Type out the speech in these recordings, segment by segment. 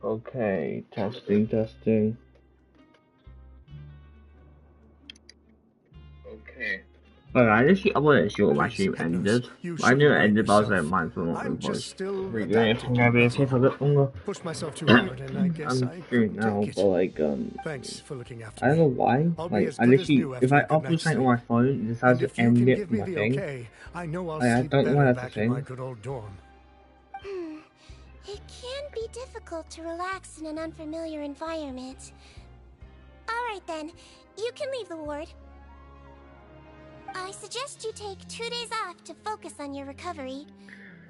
Okay, testing. Okay. Alright, I wasn't sure my stream ended. I knew it ended, but I was like, might as well not voice. Redoing it for maybe a bit longer. Push myself too hard, and I guess I'm I streaming couldn't now, take it. but like, Thanks for looking after I don't me. know why. I'll be Like, as I good as literally, new if after I a good upload night's something sleep. on my phone, it decides And to if you end can it give from me my the thing. okay, I know I'll I sleep don't know why better that's a back in my thing. good old dorm. It can be difficult to relax in an unfamiliar environment. Alright then, you can leave the ward. I suggest you take 2 days off to focus on your recovery.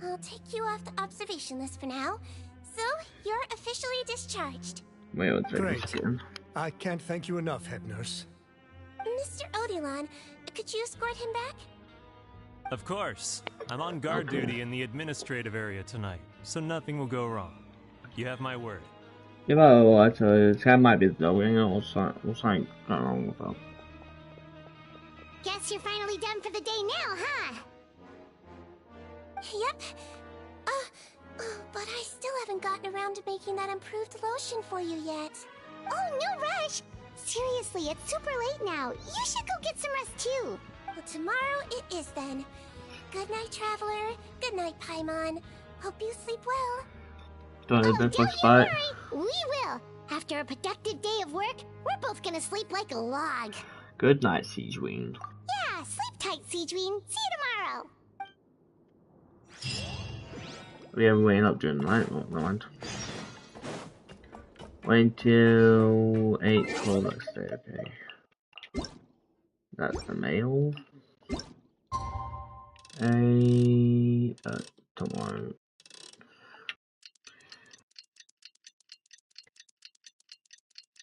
I'll take you off the observation list for now, so you're officially discharged. Wait one second. Great. I can't thank you enough, head nurse. Mr. Odilon, could you escort him back? Of course. I'm on guard duty in the administrative area tonight, so nothing will go wrong. You have my word. If I were to, that might be the wing or something going wrong with that. Guess you're finally done for the day now, huh? Yep. But I still haven't gotten around to making that improved lotion for you yet. Oh, no rush! Seriously, it's super late now. You should go get some rest too. Well, tomorrow it is then. Good night, Traveler. Good night, Paimon. Hope you sleep well. Don't Oh, don't you worry. We will. After a productive day of work, we're both gonna sleep like a log. Good night, Siege Wing. Yeah, sleep tight, Siegeween. See you tomorrow. We haven't waiting up during the night, well, no mind. Wait till 8 till let's say, okay. That's the mail. Tomorrow.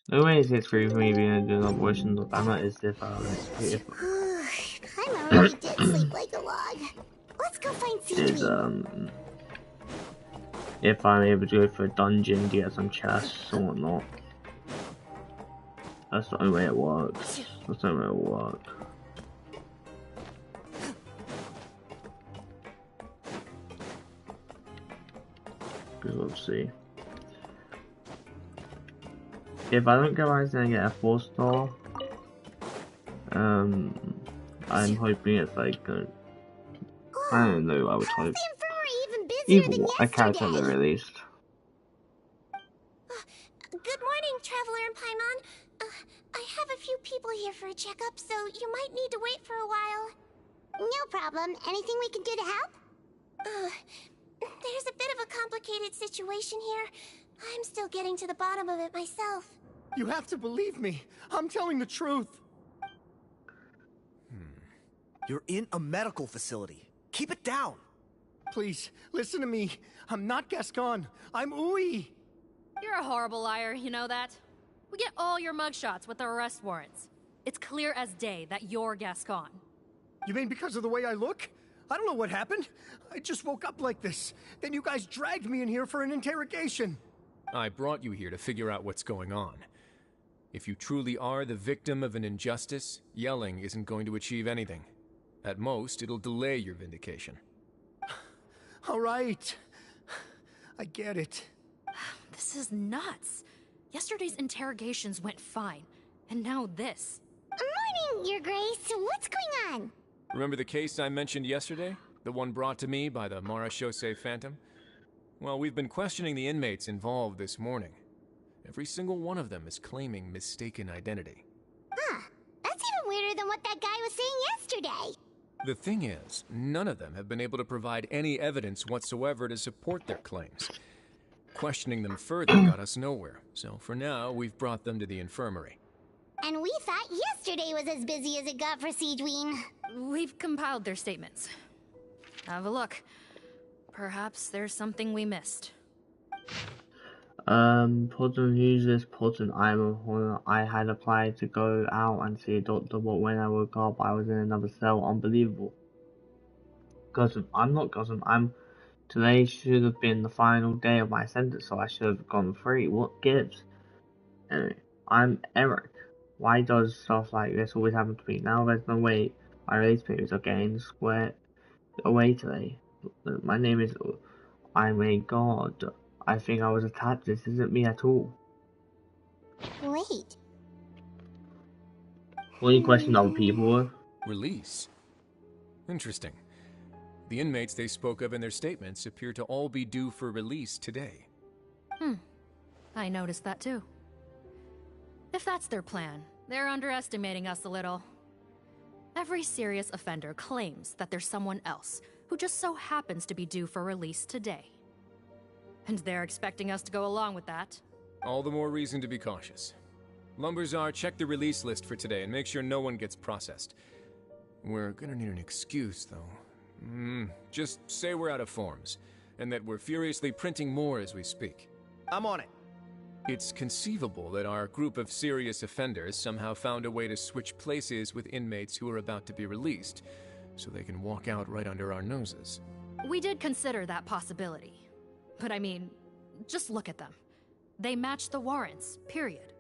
The way it's free for me being doing abortions of Bama is if I'm already did sleep like a log. Let's go find Siegeween. If I'm able to go for a dungeon, get some chests or whatnot. That's the only way it works. That's the only way it will work. Because we'll see. If I don't get Rising and get a 4-star, I'm hoping it's like I don't know, I would hope. Even a character at the very least. Good morning, Traveler and Paimon. I have a few people here for a checkup, so you might need to wait for a while. No problem. Anything we can do to help? There's a bit of a complicated situation here. I'm still getting to the bottom of it myself. You have to believe me. I'm telling the truth. You're in a medical facility. Keep it down. Please, listen to me. I'm not Gascon. I'm Uy. You're a horrible liar, you know that? We get all your mugshots with the arrest warrants. It's clear as day that you're Gascon. You mean because of the way I look? I don't know what happened. I just woke up like this. Then you guys dragged me in here for an interrogation. I brought you here to figure out what's going on. If you truly are the victim of an injustice, yelling isn't going to achieve anything. At most, it'll delay your vindication. All right. I get it. This is nuts. Yesterday's interrogations went fine, and now this. Morning, Your Grace. What's going on? Remember the case I mentioned yesterday? The one brought to me by the Marechaussee Phantom? Well, we've been questioning the inmates involved this morning. Every single one of them is claiming mistaken identity. Huh. That's even weirder than what that guy was saying yesterday. The thing is, none of them have been able to provide any evidence whatsoever to support their claims. Questioning them further got us nowhere, so for now, we've brought them to the infirmary. And we thought yesterday was as busy as it got for Siegeween. We've compiled their statements. Have a look. Perhaps there's something we missed. Putting who's this Putting I had applied to go out and see a doctor, but when I woke up I was in another cell. Unbelievable. Cousin, I'm not cousin, today should have been the final day of my sentence, so I should have gone free. What gives? Anyway, I'm Eric. Why does stuff like this always happen to me? Now there's no way my release periods are getting squared away today. My name is I'm a god. I think I was attacked. This isn't me at all. Wait. What do you question other people? Release? Interesting. The inmates they spoke of in their statements appear to all be due for release today. I noticed that too. If that's their plan, they're underestimating us a little. Every serious offender claims that there's someone else who just so happens to be due for release today. And they're expecting us to go along with that. All the more reason to be cautious. Lumberzar, check the release list for today and make sure no one gets processed. We're gonna need an excuse, though. Just say we're out of forms, and that we're furiously printing more as we speak. I'm on it. It's conceivable that our group of serious offenders somehow found a way to switch places with inmates who are about to be released, so they can walk out right under our noses. We did consider that possibility. But I mean, just look at them. They match the warrants, period.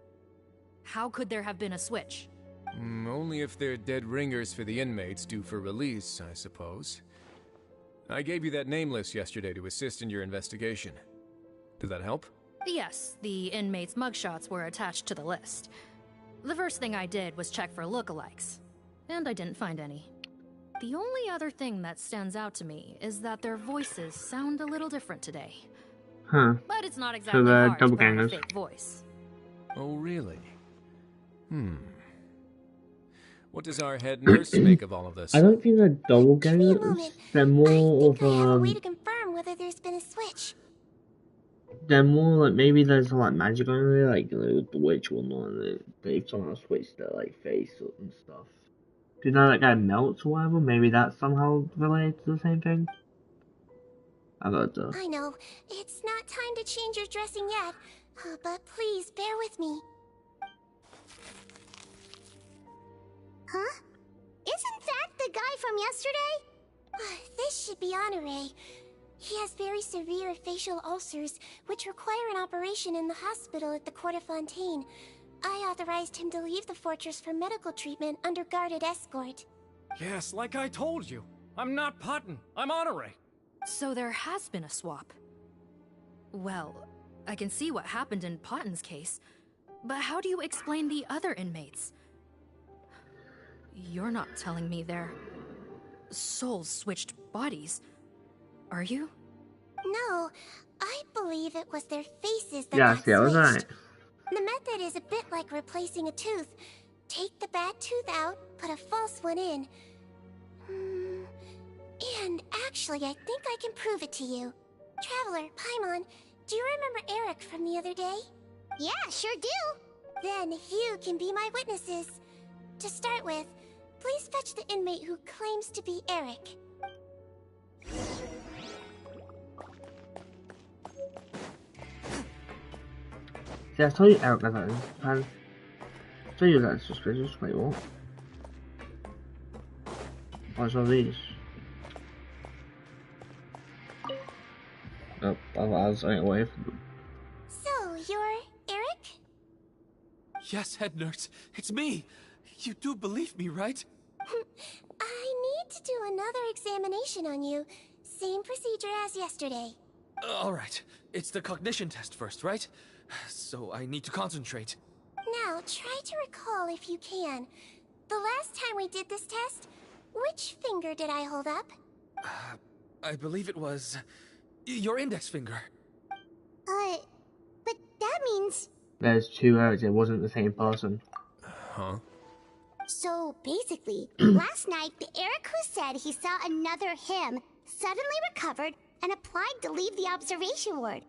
How could there have been a switch? Only if they're dead ringers for the inmates due for release, I suppose. I gave you that name list yesterday to assist in your investigation. Did that help? Yes, the inmates' mugshots were attached to the list. The first thing I did was check for lookalikes, and I didn't find any. The only other thing that stands out to me is that their voices sound a little different today. Huh. But it's not exactly they're hard to put on a doppelgangers. fake voice. Oh, really? What does our head nurse make of all of this? I don't think they're Give me a doppelgangers. moment. They're I more think of I have a way to confirm whether there's been a switch. they're more like maybe there's some like magic on it, like the witch will know that they've somehow switched their like face and stuff. Do you know that guy melts or whatever? Maybe that's somehow related to the same thing. I got to. I know, it's not time to change your dressing yet, but please bear with me. Huh? Isn't that the guy from yesterday? This should be Honore. He has very severe facial ulcers, which require an operation in the hospital at the Court of Fontaine. I authorized him to leave the fortress for medical treatment under guarded escort. Yes, like I told you. I'm not Putton. I'm Honore. So there has been a swap. Well, I can see what happened in Potton's case, but how do you explain the other inmates? You're not telling me their souls switched bodies, are you? No, I believe it was their faces that Yes, got yeah, it was switched. right. The method is a bit like replacing a tooth. Take the bad tooth out, put a false one in. And actually, I think I can prove it to you. Traveler, Paimon, do you remember Eric from the other day? Yeah, sure do. Then you can be my witnesses. To start with, please fetch the inmate who claims to be Eric. Yeah, I told you Eric that is. I told you that's suspicious. Wait, what? What's all these? Oh, I was going away from them. So, you're Eric? Yes, head nurse. It's me. You do believe me, right? I need to do another examination on you. Same procedure as yesterday. All right. It's the cognition test first, right? So I need to concentrate. Now, try to recall if you can. The last time we did this test, which finger did I hold up? I believe it was your index finger. But that means... There's two Erics, it wasn't the same person. Huh? So, basically, last night, the Eric who said he saw another him suddenly recovered and applied to leave the observation ward.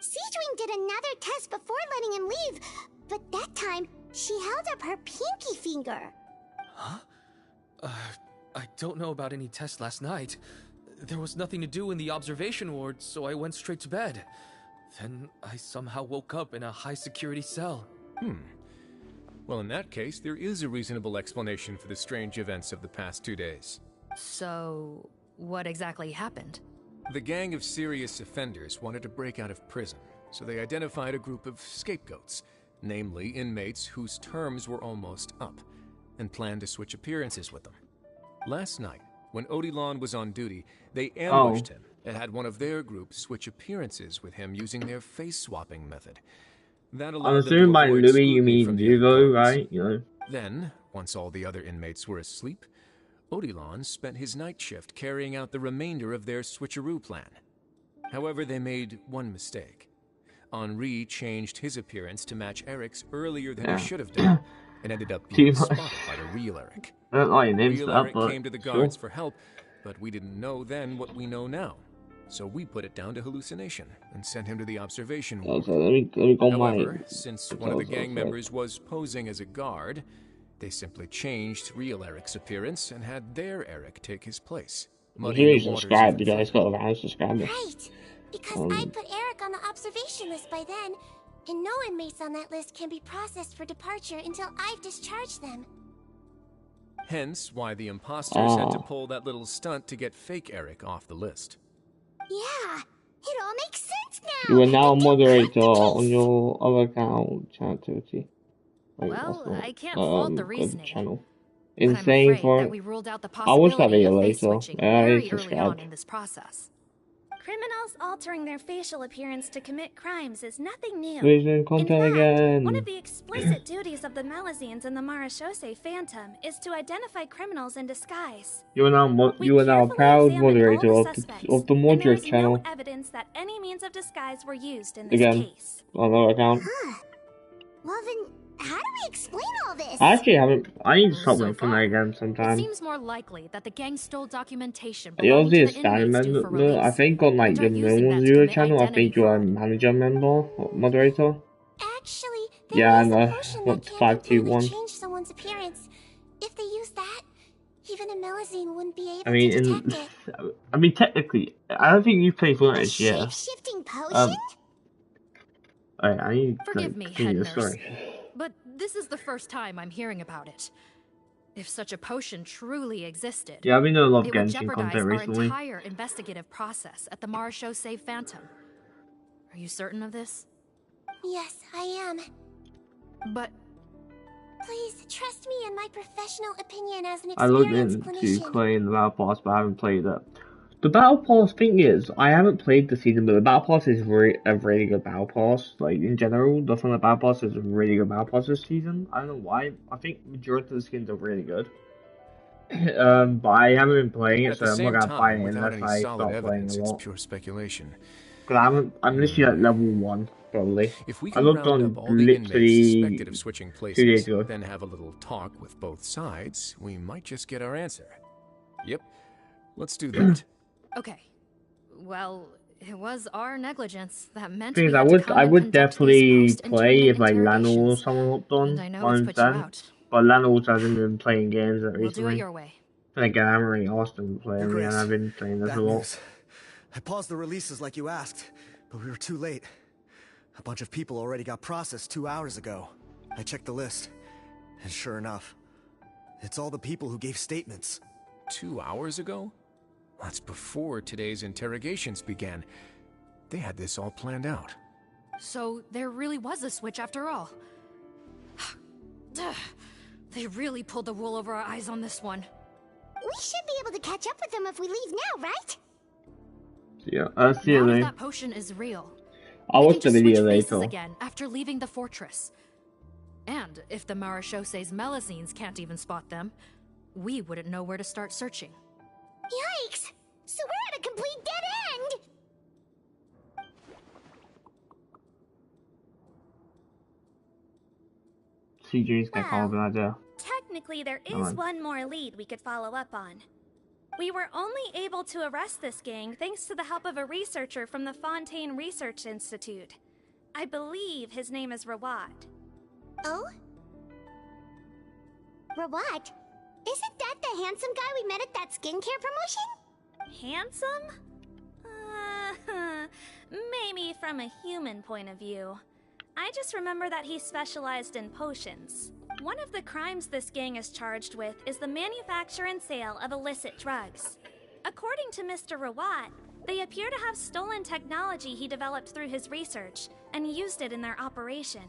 Seadwing did another test before letting him leave, but that time, she held up her pinky finger. Huh? I don't know about any test last night. There was nothing to do in the observation ward, so I went straight to bed. Then I somehow woke up in a high-security cell. Well, in that case, there is a reasonable explanation for the strange events of the past 2 days. So, what exactly happened? The gang of serious offenders wanted to break out of prison, so they identified a group of scapegoats, namely inmates whose terms were almost up, and planned to switch appearances with them. Last night, when Odilon was on duty, they ambushed him It had one of their group switch appearances with him using their face-swapping method. That allowed I'm them to assuming by avoid Louis you scrutiny from mean the other Lugo, guards. right? You know. Then, once all the other inmates were asleep, Odilon spent his night shift carrying out the remainder of their switcheroo plan. However, they made one mistake. Henri changed his appearance to match Eric's earlier than he should have done, and ended up being spotted by the real Eric. I don't like your names Real for that, Eric but came to the guards sure. for help, but we didn't know then what we know now. So we put it down to hallucination and sent him to the observation ward. So let me go However, since one of the gang members was posing as a guard, they simply changed real Eric's appearance and had their Eric take his place. You subscribe, you guys got around subscribe. Right, because I put Eric on the observation list by then, and no inmates on that list can be processed for departure until I've discharged them. Hence why the imposters had to pull that little stunt to get fake Eric off the list. Yeah, it all makes sense now. You are now a moderator on your other account, channel activity. Wait, Well, I can't fault the reasoning. Channel. But I'm Insane afraid for that it. we ruled out the I'll watch that possibility video of face later. switching very early Subscribe. on in this process. Criminals altering their facial appearance to commit crimes is nothing new. Vision content in fact, again. one of the explicit duties of the Malazines in the Marashose Phantom is to identify criminals in disguise. You are now a proud moderator of the Moderate channel. No evidence that any means of disguise were used in this Again, case. on our account. Well then, how do we explain all this? I actually haven't. I need to stop So looking that again It sometime. seems more likely that the gang stole documentation You belonging also to a the standing inmates due for member. I release, think on like and the are using normal that to zero commit channel, I identity think you're a fraud. manager member or moderator. Actually, Yeah, I there is know. a potion What, that can 521? completely change someone's appearance. If they use that, even a Melazine wouldn't be able I mean, to detect it. I mean, technically, I don't think you played Fortnite this year. Shape-shifting potion? Alright, I need to Forgive me, continue head the nurse, story. but this is the first time I'm hearing about it. If such a potion truly existed, Yeah, I've been doing a lot of it would Genshin jeopardize content our recently. entire investigative process at the Marashose Phantom. Are you certain of this? Yes, I am. But Please, trust me in my professional opinion as an I looked experienced into clinician. playing the Battle Pass, but I haven't played it. The Battle Pass thing is, I haven't played the season, but the Battle Pass is a really good Battle Pass. Like, in general, the fun of Battle Pass is a really good Battle Pass this season. I don't know why. I think majority of the skins are really good. But I haven't been playing it, At so the I'm not same gonna buy it time, without unless any I solid start playing evidence, a it's lot. pure speculation. Because I'm literally at level 1, probably. If we I can looked round on up all the inmates literally suspected of switching 2 days places, ago. then have a little talk with both sides, we might just get our answer. Yep, let's do that. okay. Well, it was our negligence that meant Thing we is, had to come I and would conduct definitely these play if like post-internment Lano or interrogations. someone hopped on. And I know I it's put you understand. out. But Lano also hasn't been playing games We'll do it recently. your way. And again, I haven't really asked him to play Your me, and Grace, I've been playing this bad a lot. news. I paused the releases like you asked, but we were too late. A bunch of people already got processed 2 hours ago. I checked the list, and sure enough, it's all the people who gave statements. 2 hours ago? That's before today's interrogations began. They had this all planned out. So there really was a switch after all. They really pulled the wool over our eyes on this one. We should be able to catch up with them if we leave now, right? Yeah, see you Now if later. that potion is real, I'll we watch can the just video switch faces later. again after leaving the fortress. And if the Marashose's Melazines can't even spot them, we wouldn't know where to start searching. Yikes! So we're at a complete dead end! CJ's gonna come up with an idea. Technically, there Come is on. one more lead we could follow up on. We were only able to arrest this gang thanks to the help of a researcher from the Fontaine Research Institute. I believe his name is Rawat. Oh? Rawat? Isn't that the handsome guy we met at that skincare promotion? Handsome? Maybe from a human point of view. I just remember that he specialized in potions. One of the crimes this gang is charged with is the manufacture and sale of illicit drugs. According to Mr. Rawat, they appear to have stolen technology he developed through his research and used it in their operation.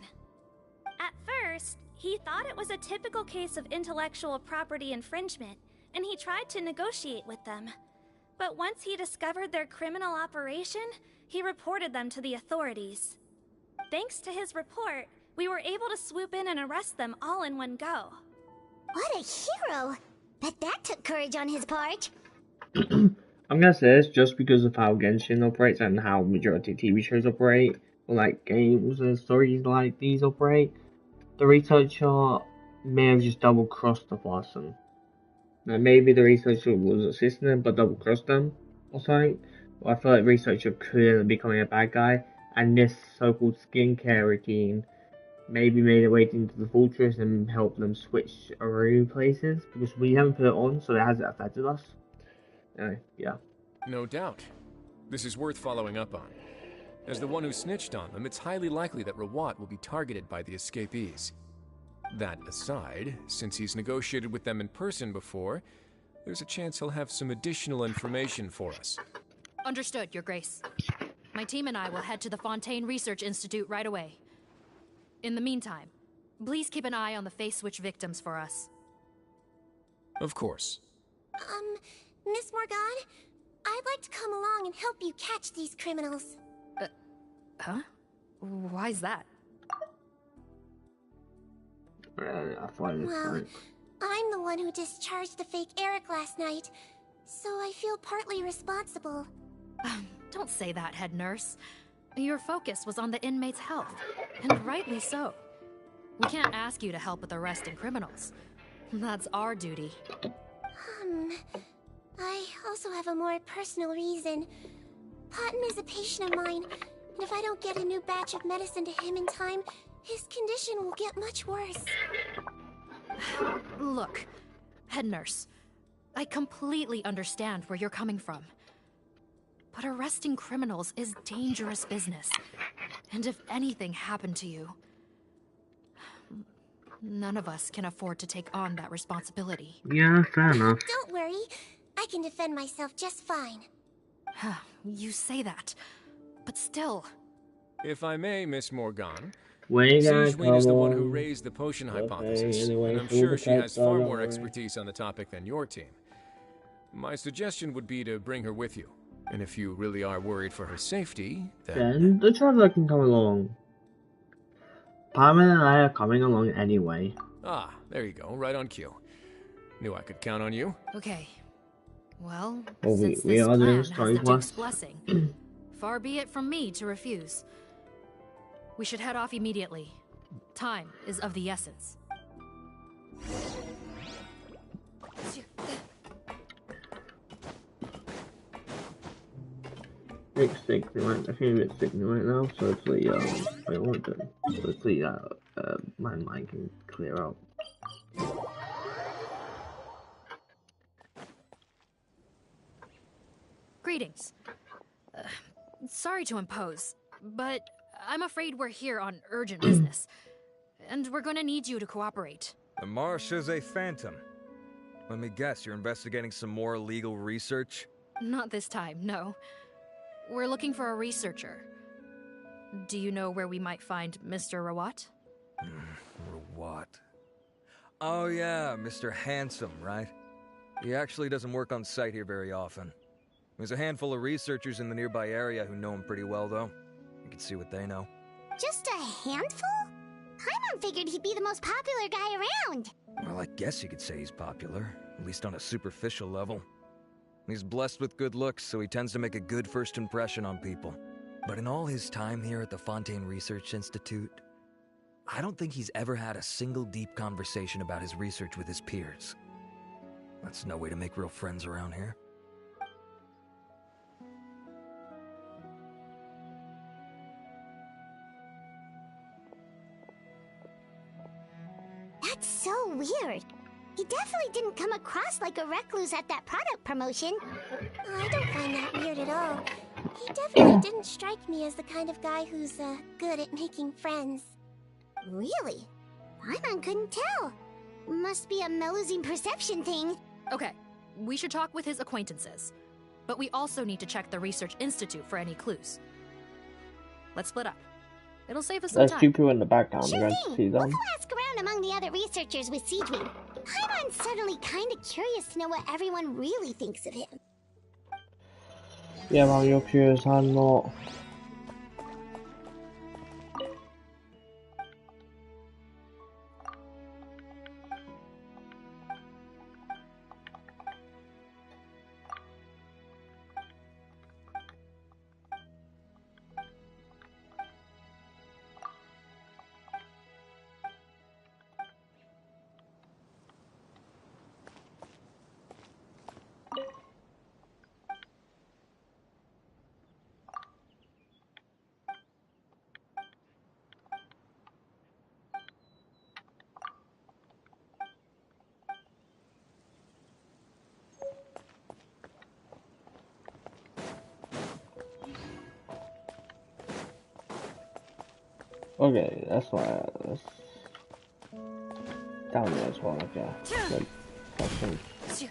At first, he thought it was a typical case of intellectual property infringement, and he tried to negotiate with them. But once he discovered their criminal operation, he reported them to the authorities. Thanks to his report, we were able to swoop in and arrest them all in one go. What a hero! Bet that took courage on his part. I'm gonna say this just because of how Genshin operates and how majority of TV shows operate, or like games and stories like these operate. The researcher may have just double crossed the person. Now, maybe the researcher was assisting them but double crossed them or something. Or I feel like the researcher could end up becoming a bad guy, and this so-called skincare routine maybe made it way into the fortress and helped them switch around places, because we haven't put it on, so it hasn't affected us. Yeah. No doubt. This is worth following up on. As the one who snitched on them, it's highly likely that Rawat will be targeted by the escapees. That aside, since he's negotiated with them in person before, there's a chance he'll have some additional information for us. Understood, Your Grace. My team and I will head to the Fontaine Research Institute right away. In the meantime, please keep an eye on the face switch victims for us. Of course. Miss Morgan, I'd like to come along and help you catch these criminals. Huh? Why's that? Well, I'm the one who discharged the fake Eric last night, so I feel partly responsible. Don't say that, head nurse. Your focus was on the inmates' health, and rightly so. We can't ask you to help with arresting criminals. That's our duty. I also have a more personal reason. Patton is a patient of mine, and if I don't get a new batch of medicine to him in time, his condition will get much worse. Look, head nurse, I completely understand where you're coming from. But arresting criminals is dangerous business. And if anything happened to you, none of us can afford to take on that responsibility. Yeah, fair enough. Don't worry, I can defend myself just fine. You say that, but still. If I may, Miss Morgan, Siege Queen is the one who raised the potion hypothesis, anyway, and I'm sure she has far more expertise on the topic than your team. My suggestion would be to bring her with you. And if you really are worried for her safety, then the traveler can come along. Parman and I are coming along anyway. Ah, there you go, right on cue. Knew I could count on you. Okay. Well, we since this are plan doing has story the Duke's quest. blessing, far be it from me to refuse. We should head off immediately. Time is of the essence. I feel a bit sickly right now, so hopefully, I want to. Hopefully, my mind can clear up. Greetings. Sorry to impose, but I'm afraid we're here on urgent business, and we're gonna need you to cooperate. The Marche Phantom. Let me guess, you're investigating some more illegal research? Not this time, no. We're looking for a researcher. Do you know where we might find Mr. Rawat? Rawat. Oh yeah, Mr. Handsome, right? He actually doesn't work on site here very often. There's a handful of researchers in the nearby area who know him pretty well, though. You can see what they know. Just a handful? Paimon figured he'd be the most popular guy around. Well, I guess you could say he's popular, at least on a superficial level. He's blessed with good looks, so he tends to make a good first impression on people. But in all his time here at the Fontaine Research Institute, I don't think he's ever had a single deep conversation about his research with his peers. That's no way to make real friends around here. That's so weird. He definitely didn't come across like a recluse at that product promotion. I don't find that weird at all. He definitely didn't strike me as the kind of guy who's, good at making friends. Really? Paimon couldn't tell. Must be a Melusine perception thing. Okay, we should talk with his acquaintances. But we also need to check the Research Institute for any clues. Let's split up. It'll save us some There's time. two people in the background. Sure We're going to thing. see We'll them. go ask around among the other researchers with Siegeweed. Paimon's suddenly kinda curious to know what everyone really thinks of him. Yeah, man, you're curious, I'm not. Okay, that's why. That's down there as well. Okay. Good. Question. Sorry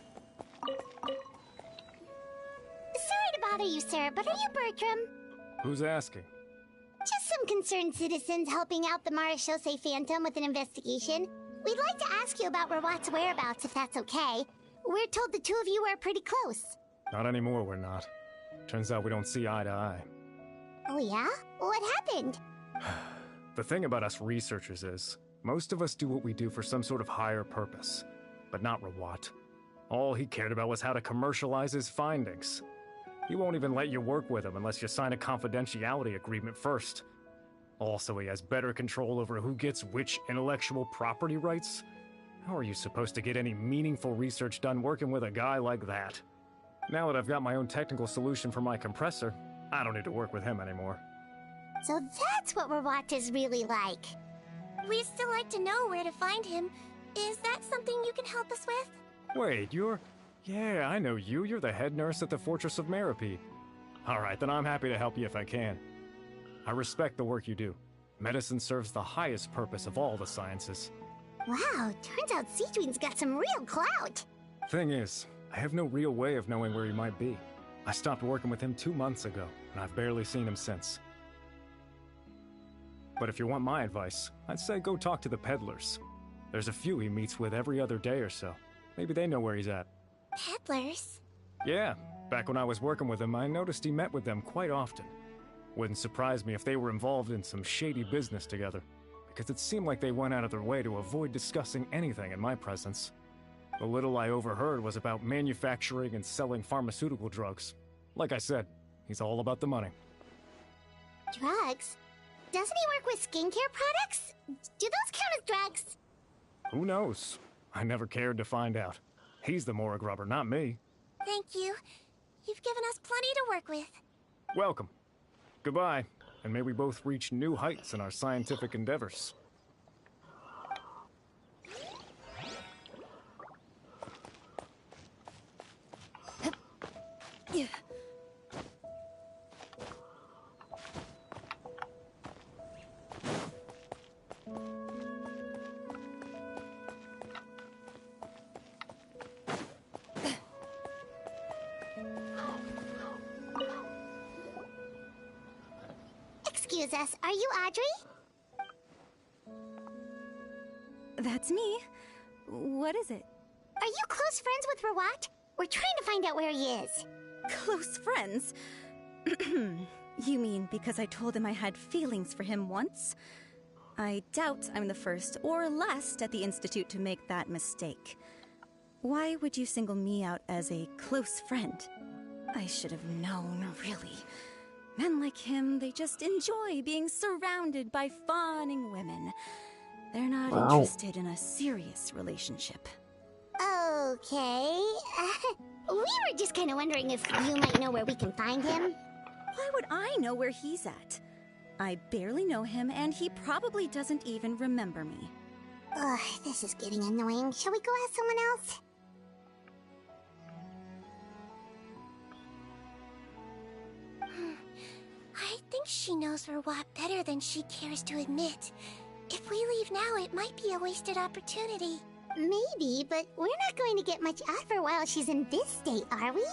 to bother you, sir, but are you Bertram? Who's asking? Just some concerned citizens helping out the Marechaussee Phantom with an investigation. We'd like to ask you about Rawat's whereabouts, if that's okay. We're told the two of you are pretty close. Not anymore, we're not. Turns out we don't see eye to eye. Oh yeah? What happened? The thing about us researchers is, most of us do what we do for some sort of higher purpose. But not Rawat. All he cared about was how to commercialize his findings. He won't even let you work with him unless you sign a confidentiality agreement first. Also, he has better control over who gets which intellectual property rights. How are you supposed to get any meaningful research done working with a guy like that? Now that I've got my own technical solution for my compressor, I don't need to work with him anymore. So that's what Rawat is really like. We'd still like to know where to find him. Is that something you can help us with? Wait, you're... Yeah, I know you. You're the head nurse at the Fortress of Meropee. Alright, then I'm happy to help you if I can. I respect the work you do. Medicine serves the highest purpose of all the sciences. Wow, turns out Citrin's got some real clout. Thing is, I have no real way of knowing where he might be. I stopped working with him 2 months ago, and I've barely seen him since. But if you want my advice, I'd say go talk to the peddlers. There's a few he meets with every other day or so. Maybe they know where he's at. Peddlers? Yeah, back when I was working with him, I noticed he met with them quite often. Wouldn't surprise me if they were involved in some shady business together, because it seemed like they went out of their way to avoid discussing anything in my presence. The little I overheard was about manufacturing and selling pharmaceutical drugs. Like I said, he's all about the money. Drugs? Doesn't he work with skincare products? Do those count as drugs? Who knows? I never cared to find out. He's the morgue rubber, not me. Thank you. You've given us plenty to work with. Welcome. Goodbye, and may we both reach new heights in our scientific endeavors. Excuse us, are you Audrey? That's me. What is it? Are you close friends with Rawat? We're trying to find out where he is. Close friends? You mean because I told him I had feelings for him once? I doubt I'm the first or last at the Institute to make that mistake. Why would you single me out as a close friend? I should have known, really. Men like him, they just enjoy being surrounded by fawning women. They're not interested in a serious relationship. Okay. We were just kind of wondering if you might know where we can find him. Why would I know where he's at? I barely know him, and he probably doesn't even remember me. Ugh, this is getting annoying. Shall we go ask someone else? I think she knows Rawat better than she cares to admit. If we leave now, it might be a wasted opportunity. Maybe, but we're not going to get much out of her while she's in this state, are we?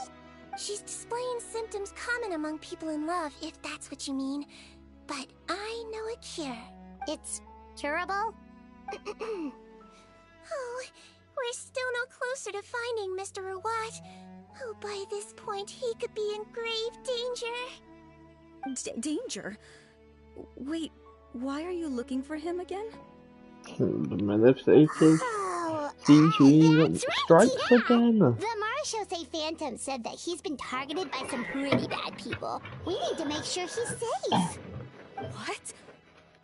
She's displaying symptoms common among people in love, if that's what you mean. But I know a cure. It's curable? Oh, we're still no closer to finding Mr. Rawat. Oh, by this point, he could be in grave danger. Danger? Wait, why are you looking for him again? Manipulated. Oh, Danger strikes yeah. again. The Marshose Phantom said that he's been targeted by some pretty bad people. We need to make sure he's safe. What?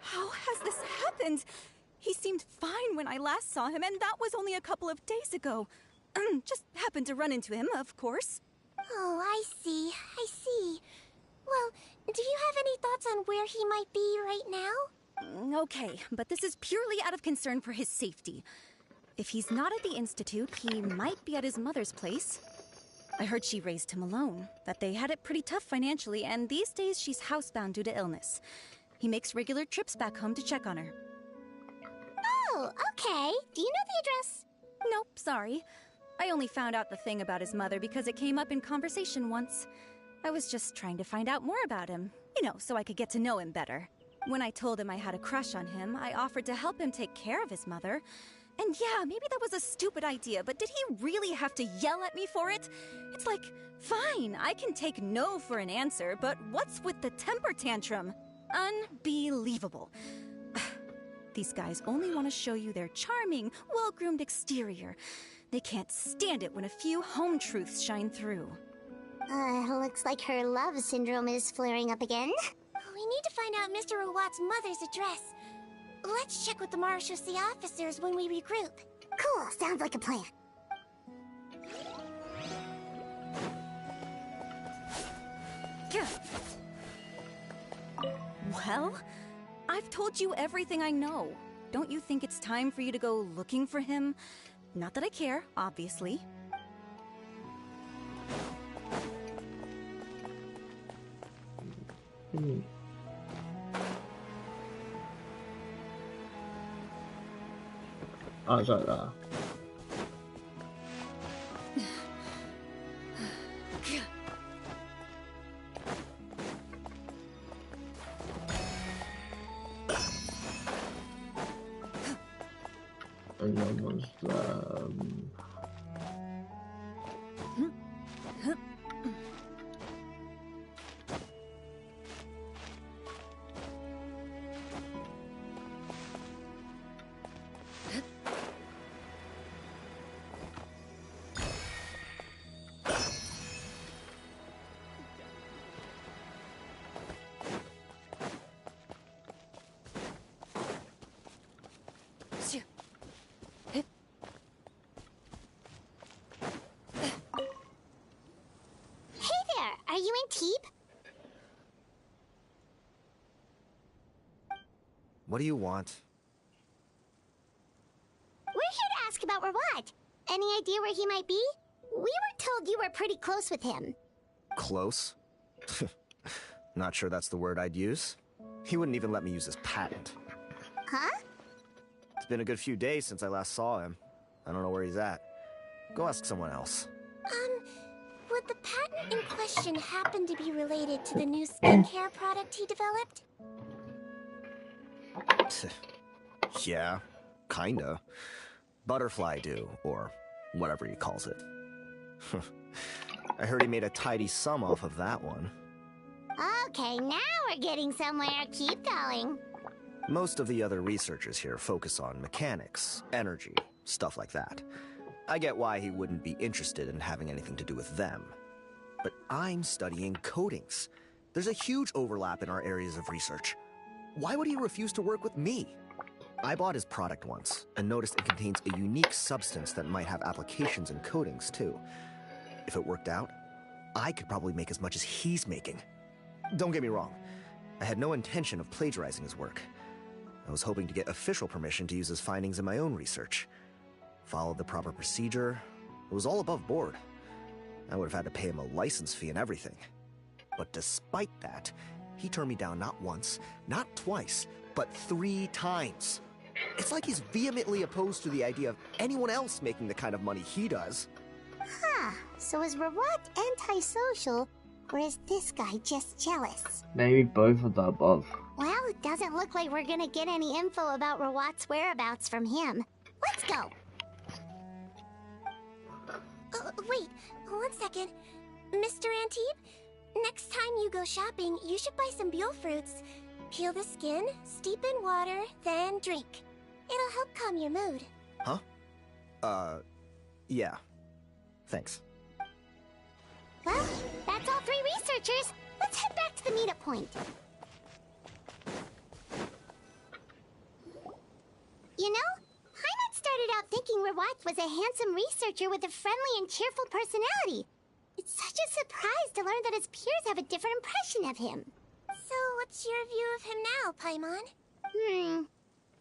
How has this happened? He seemed fine when I last saw him, and that was only a couple of days ago. Just happened to run into him, of course. Oh, I see. Well, do you have any thoughts on where he might be right now? Okay, but this is purely out of concern for his safety. If he's not at the Institute, he might be at his mother's place. I heard she raised him alone, that they had it pretty tough financially, and these days she's housebound due to illness. He makes regular trips back home to check on her. Oh, okay. Do you know the address? Nope, sorry. I only found out the thing about his mother because it came up in conversation once. I was just trying to find out more about him, so I could get to know him better. When I told him I had a crush on him, I offered to help him take care of his mother. And yeah, maybe that was a stupid idea, but did he really have to yell at me for it? It's like, fine, I can take no for an answer, but what's with the temper tantrum? Unbelievable. These guys only want to show you their charming, well-groomed exterior. They can't stand it when a few home truths shine through. Looks like her love syndrome is flaring up again. We need to find out Mr. Rawat's mother's address. Let's check with the Marshose officers when we regroup. Cool, sounds like a plan. Well, I've told you everything I know. Don't you think it's time for you to go looking for him? Not that I care, obviously. Oh, it's like that. And then was Are you in Teep? What do you want? We're here to ask about Rawat. Any idea where he might be? We were told you were pretty close with him. Close? Not sure that's the word I'd use. He wouldn't even let me use his patent. Huh? It's been a good few days since I last saw him. I don't know where he's at. Go ask someone else. Would the patent in question happen to be related to the new skincare product he developed? Yeah, kinda. Butterfly Dew, or whatever he calls it. I heard he made a tidy sum off of that one. Okay, now we're getting somewhere. Keep going. Most of the other researchers here focus on mechanics, energy, stuff like that. I get why he wouldn't be interested in having anything to do with them. But I'm studying coatings. There's a huge overlap in our areas of research. Why would he refuse to work with me? I bought his product once, and noticed it contains a unique substance that might have applications in coatings, too. If it worked out, I could probably make as much as he's making. Don't get me wrong, I had no intention of plagiarizing his work. I was hoping to get official permission to use his findings in my own research. Followed the proper procedure. It was all above board. I would have had to pay him a license fee and everything. But despite that, he turned me down not once, not twice, but 3 times. It's like he's vehemently opposed to the idea of anyone else making the kind of money he does. Huh, so is Rawat antisocial, or is this guy just jealous? maybe both of the above. Well, it doesn't look like we're gonna get any info about Rawat's whereabouts from him. Let's go! Wait, One second. Mr. Antibes, next time you go shopping, you should buy some Buell fruits. Peel the skin, steep in water, then drink. It'll help calm your mood. Huh? Yeah. Thanks. Well, that's all 3 researchers. Let's head back to the meetup point. You know, Paimon started out thinking Rawat was a handsome researcher with a friendly and cheerful personality. It's such a surprise to learn that his peers have a different impression of him. So, what's your view of him now, Paimon?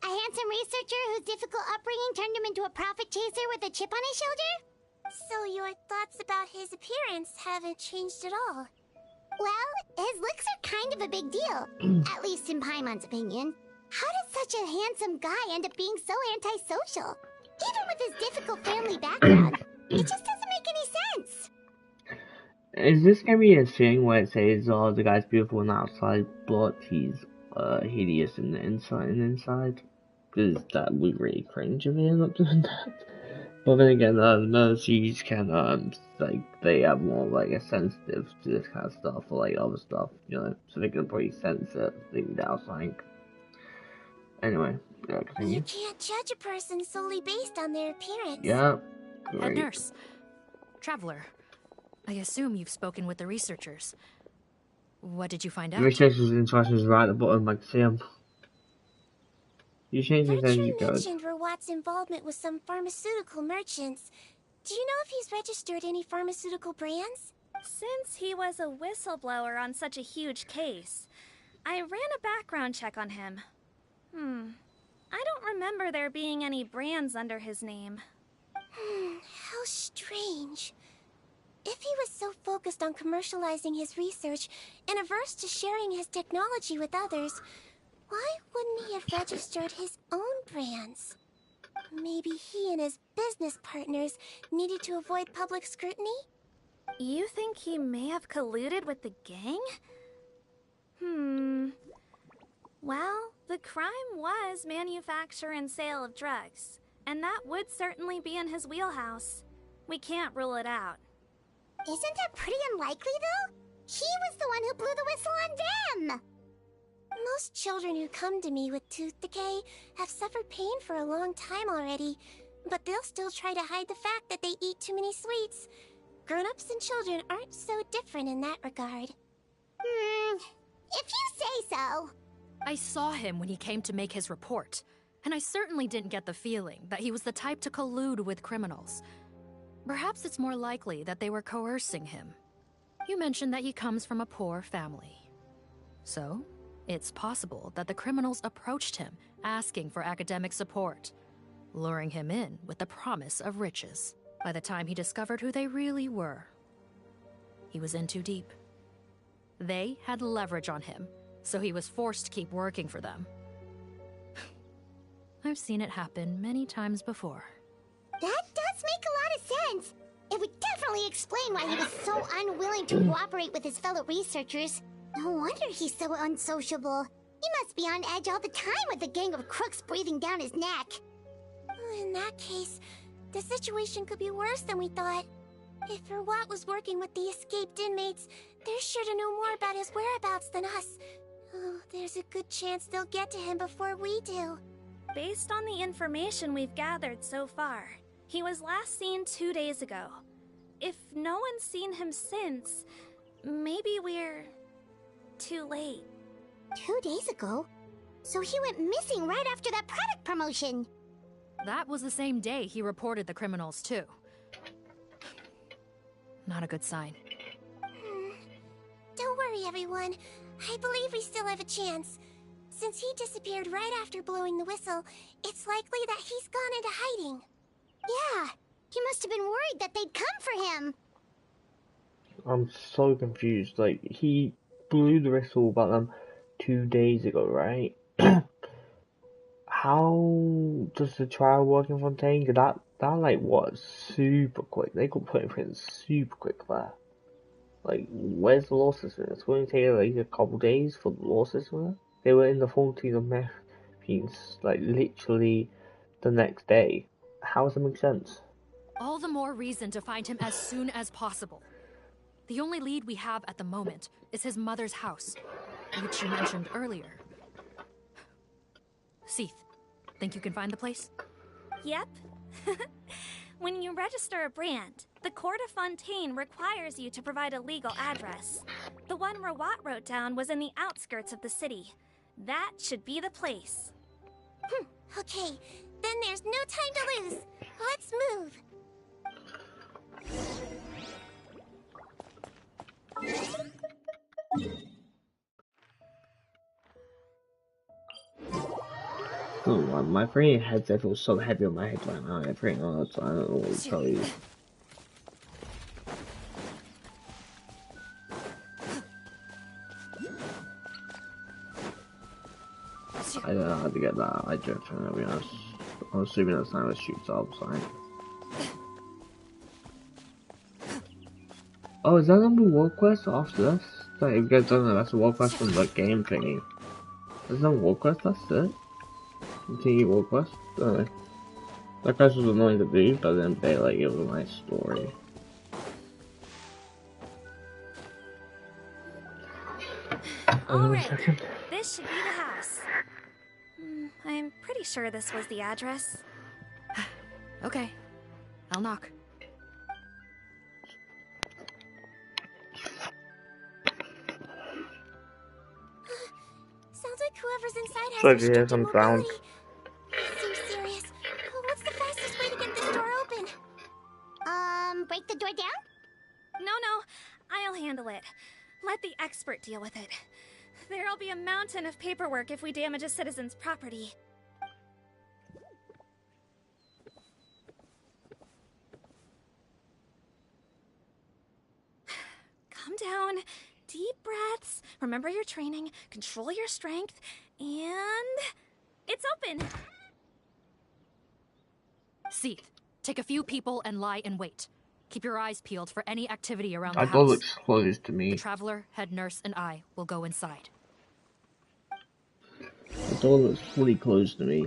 A handsome researcher whose difficult upbringing turned him into a profit chaser with a chip on his shoulder? So your thoughts about his appearance haven't changed at all? Well, his looks are kind of a big deal, at least in Paimon's opinion. How does such a handsome guy end up being so antisocial? Even with his difficult family background, it just doesn't make any sense. Is this gonna be a thing where it says, oh, the guy's beautiful on the outside, but he's hideous in the inside? Because that would really cringe if he ended up doing that. But then again, mercies can, like, they have more, like, a sensitive to this kind of stuff, or, like, other stuff, you know, so they can probably sense it, leave it out, something. Anyway, continue. You can't judge a person solely based on their appearance. Yeah, great. Head nurse. Traveler. I assume you've spoken with the researchers. What did you find out? The researchers' instructions right at the bottom, I can see them. You change things as you go. mentioned Rawat's involvement with some pharmaceutical merchants. Do you know if he's registered any pharmaceutical brands? Since he was a whistleblower on such a huge case, I ran a background check on him. I don't remember there being any brands under his name. How strange. If he was so focused on commercializing his research and averse to sharing his technology with others, why wouldn't he have registered his own brands? Maybe he and his business partners needed to avoid public scrutiny? You think he may have colluded with the gang? Well, the crime was manufacture and sale of drugs, and that would certainly be in his wheelhouse. We can't rule it out. Isn't that pretty unlikely, though? He was the one who blew the whistle on them! Most children who come to me with tooth decay have suffered pain for a long time already, but they'll still try to hide the fact that they eat too many sweets. Grown-ups and children aren't so different in that regard. If you say so. I saw him when he came to make his report, and I certainly didn't get the feeling that he was the type to collude with criminals. Perhaps it's more likely that they were coercing him. You mentioned that he comes from a poor family. So, it's possible that the criminals approached him, asking for academic support, luring him in with the promise of riches. By the time he discovered who they really were, he was in too deep. They had leverage on him, so he was forced to keep working for them. I've seen it happen many times before. That does make a lot of sense. It would definitely explain why he was so unwilling to cooperate with his fellow researchers. No wonder he's so unsociable. He must be on edge all the time with a gang of crooks breathing down his neck. In that case, the situation could be worse than we thought. If Rawat was working with the escaped inmates, they're sure to know more about his whereabouts than us. Oh, there's a good chance they'll get to him before we do. Based on the information we've gathered so far, he was last seen 2 days ago. If no one's seen him since, maybe we're too late. 2 days ago? So he went missing right after that product promotion. That was the same day he reported the criminals, too. Not a good sign. Don't worry, everyone. I believe we still have a chance. Since he disappeared right after blowing the whistle, it's likely that he's gone into hiding. Yeah, he must have been worried that they'd come for him. I'm so confused. Like, he blew the whistle about them 2 days ago, right? How does the trial work in Fontaine? That like was super quick. They got put in prison super quick there. Like, where's the law system? It's going to take like a couple days for the law system. They were in the 14th of Philippines, like literally the next day. How does it make sense? All the more reason to find him as soon as possible. The only lead we have at the moment is his mother's house, which you mentioned earlier. Seath, think you can find the place? Yep. When you register a brand, the Court of Fontaine requires you to provide a legal address. The one Rawat wrote down was in the outskirts of the city. That should be the place. Okay, then there's no time to lose. Let's move. Oh, my freaking headset feels so heavy on my head right now. I'm freaking honest. I don't know what to tell you. I don't know how to get that. I just trying to be honest. I'm assuming that's how it shoots up, sorry. Oh, is that number war quest after this? Like, if you guys don't know, that's a war quest from the game thingy. There's no war quest, that's it? Continue war quest? Don't know. That quest was annoying to do, but then they like it was a nice story. Alright, this should be the house. I'm pretty sure this was the address. Okay, I'll knock. Sounds like whoever's inside has So if you hear restricted some sounds. mobility. Seems serious. What's the fastest way to get this door open? Break the door down? No, I'll handle it. Let the expert deal with it. There'll be a mountain of paperwork if we damage a citizen's property. Calm down. Deep breaths. Remember your training. Control your strength. And... it's open! Seath, take a few people and lie in wait. Keep your eyes peeled for any activity around the That house. door looks closed to me. The Traveler, head nurse, and I will go inside. The door looks fully closed to me.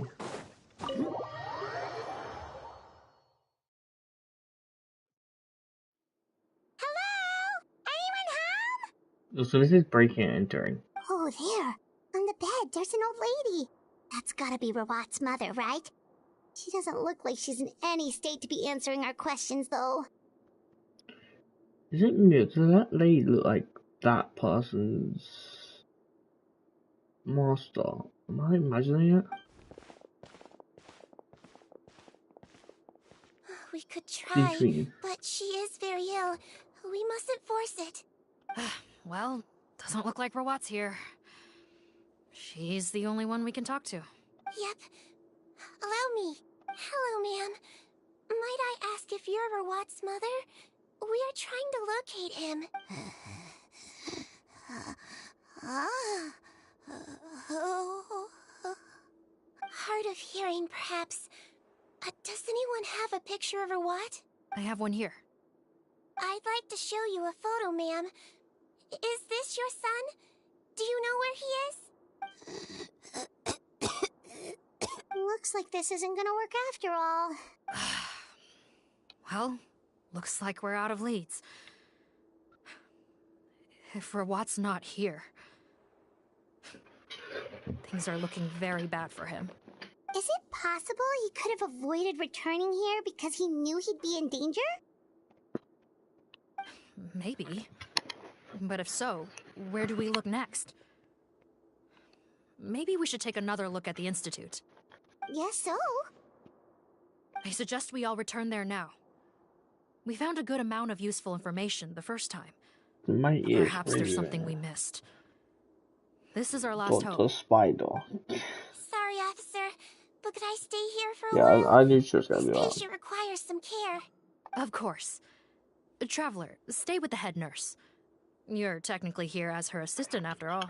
So this is breaking and entering. Oh, there. On the bed, there's an old lady. That's gotta be Rawat's mother, right? She doesn't look like she's in any state to be answering our questions, though. Is it me? Does that lady look like that person's master? Am I imagining it? We could try, Between. but she is very ill. We mustn't force it. Well, doesn't look like Rawat's here. She's the only one we can talk to. Yep. Allow me. Hello, ma'am. Might I ask if you're Rawat's mother? We are trying to locate him. Hard of hearing, perhaps. Does anyone have a picture of Rawat? I have one here. I'd like to show you a photo, ma'am. Is this your son? Do you know where he is? Looks like this isn't gonna work after all. Well, looks like we're out of leads. If Rawat's not here, things are looking very bad for him. Is it possible he could have avoided returning here because he knew he'd be in danger? Maybe. But if so, where do we look next? Maybe we should take another look at the Institute. Yes, so. I suggest we all return there now. We found a good amount of useful information the first time. My ears Perhaps really there's something we missed. This is our last hope. Dr. Spider. Sorry, officer, but could I stay here for a Yeah, while? I knew she was gonna This do that. patient requires some care. Of course. Traveler, stay with the head nurse. You're technically here as her assistant after all.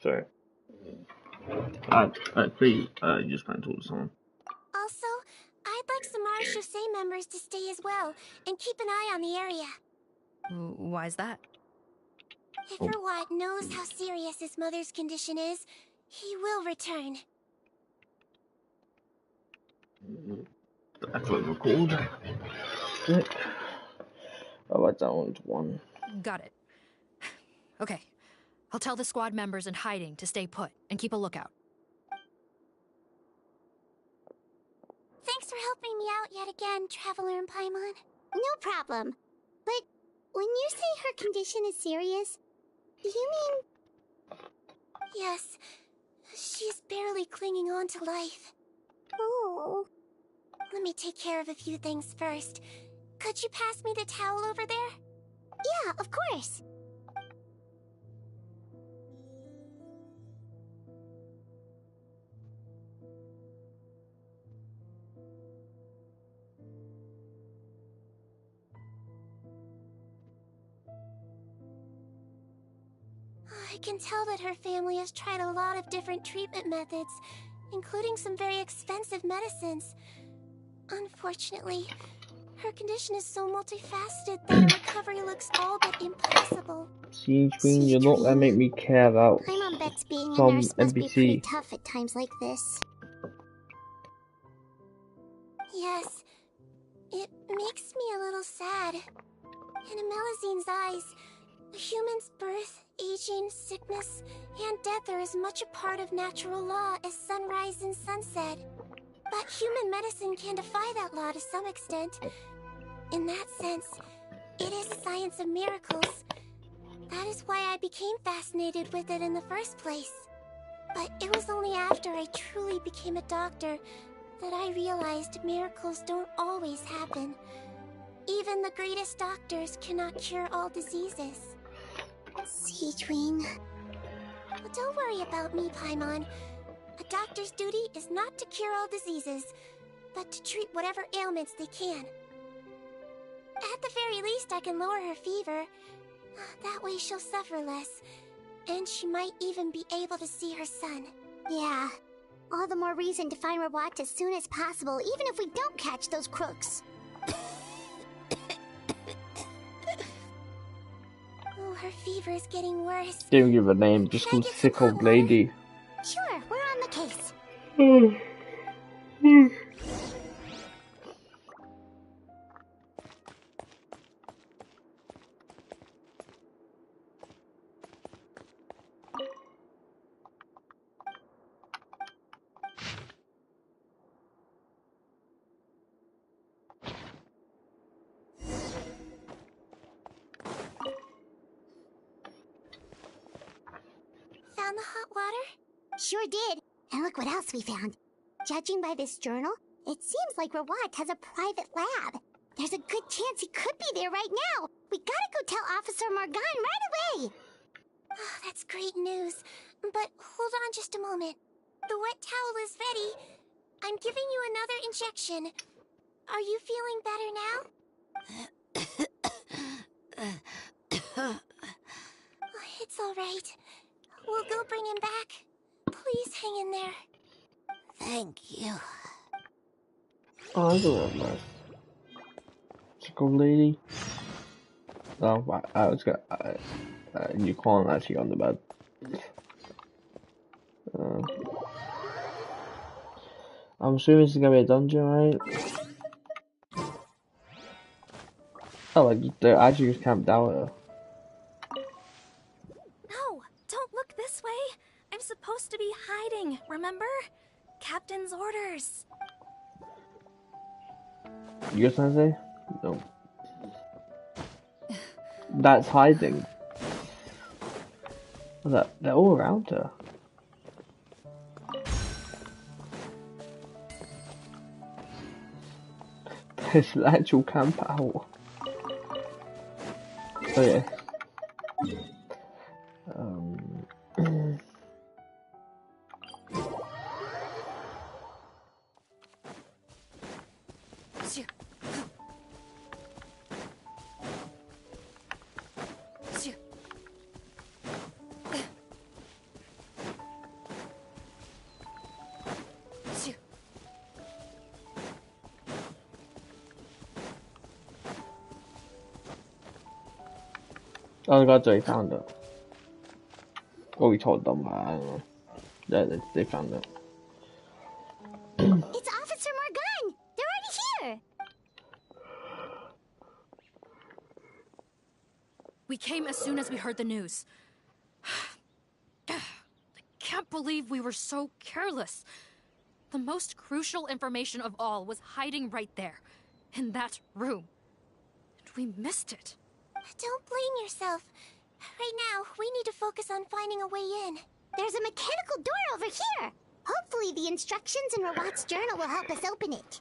Sorry. Please, just trying to talk to someone. Also, I'd like some Mara Chaussee members to stay as well, and keep an eye on the area. Why's that? If Rawat knows how serious his mother's condition is, he will return. That's what we're called. I'll write down one. Got it. Okay. I'll tell the squad members in hiding to stay put and keep a lookout. Thanks for helping me out yet again, Traveler and Paimon. No problem. But when you say her condition is serious, do you mean... Yes. She's barely clinging on to life. Oh. Let me take care of a few things first. Could you pass me the towel over there? Yeah, of course. I can tell that her family has tried a lot of different treatment methods, including some very expensive medicines. Unfortunately, her condition is so multifaceted that a recovery looks all but impossible. Siege Queen, you're not gonna make me care about Paimon bets being a some nurse must be pretty NPC. tough at times like this. Yes, it makes me a little sad. In Melizine's eyes, a human's birth, aging, sickness, and death are as much a part of natural law as sunrise and sunset. But human medicine can defy that law to some extent. In that sense, it is a science of miracles. That is why I became fascinated with it in the first place. But it was only after I truly became a doctor that I realized miracles don't always happen. Even the greatest doctors cannot cure all diseases. Siegewing. But don't worry about me, Paimon. A doctor's duty is not to cure all diseases, but to treat whatever ailments they can. At the very least, I can lower her fever. That way she'll suffer less, and she might even be able to see her son. Yeah, all the more reason to find Rawat as soon as possible, even if we don't catch those crooks. Oh, her fever is getting worse. Didn't give a name, just called sick old lady. Sure, we're on the case. Found the hot water? Sure did. And look what else we found. Judging by this journal, it seems like Rawat has a private lab. There's a good chance he could be there right now. We gotta go tell Officer Morgan right away. Oh, that's great news. But hold on just a moment. The wet towel is ready. I'm giving you another injection. Are you feeling better now? It's all right. We'll go bring him back. Please hang in there. Thank you. Oh, that's a lot nice. Sick old lady. Oh, I was gonna. You can't actually on the bed. I'm assuming this is gonna be a dungeon, right? Oh, like they actually just camped out here. No, don't look this way. I'm supposed to be hiding, remember? Captain's orders. You guys trying to say? No. That's hiding. What's that? They're all around her. There's an actual camp out. Oh yeah. Oh, God, they found it. Or we told them, I don't know. Yeah, they found it. It's Officer Morgan! They're already here! We came as soon as we heard the news. I can't believe we were so careless. The most crucial information of all was hiding right there, in that room. And we missed it. Don't blame yourself. Right now, we need to focus on finding a way in. There's a mechanical door over here! Hopefully the instructions in Rawat's journal will help us open it.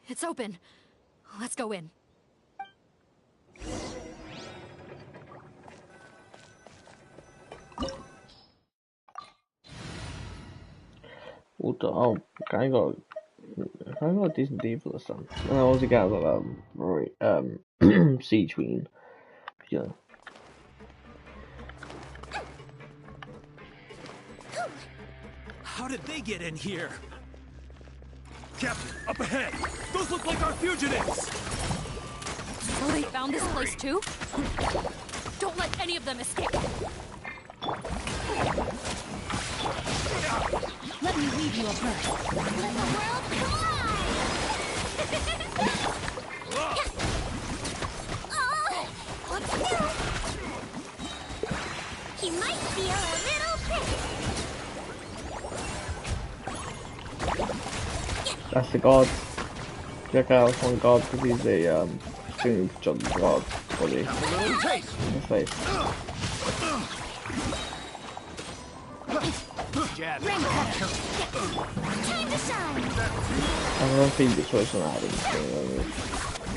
It's open. Let's go in. What the? Oh, I got a decent deal for this one. And I also got Siege Queen. Yeah. How did they get in here? Captain, up ahead! Those look like our fugitives! So they found this place too? Don't let any of them escape! Let me leave you a bird. Let the world collide! Oh, what's new? He might feel a little pricked. That's the god. Check out one god because he's a doing job god body. His face. Jab. Time to shine! I don't think the choice on Adam.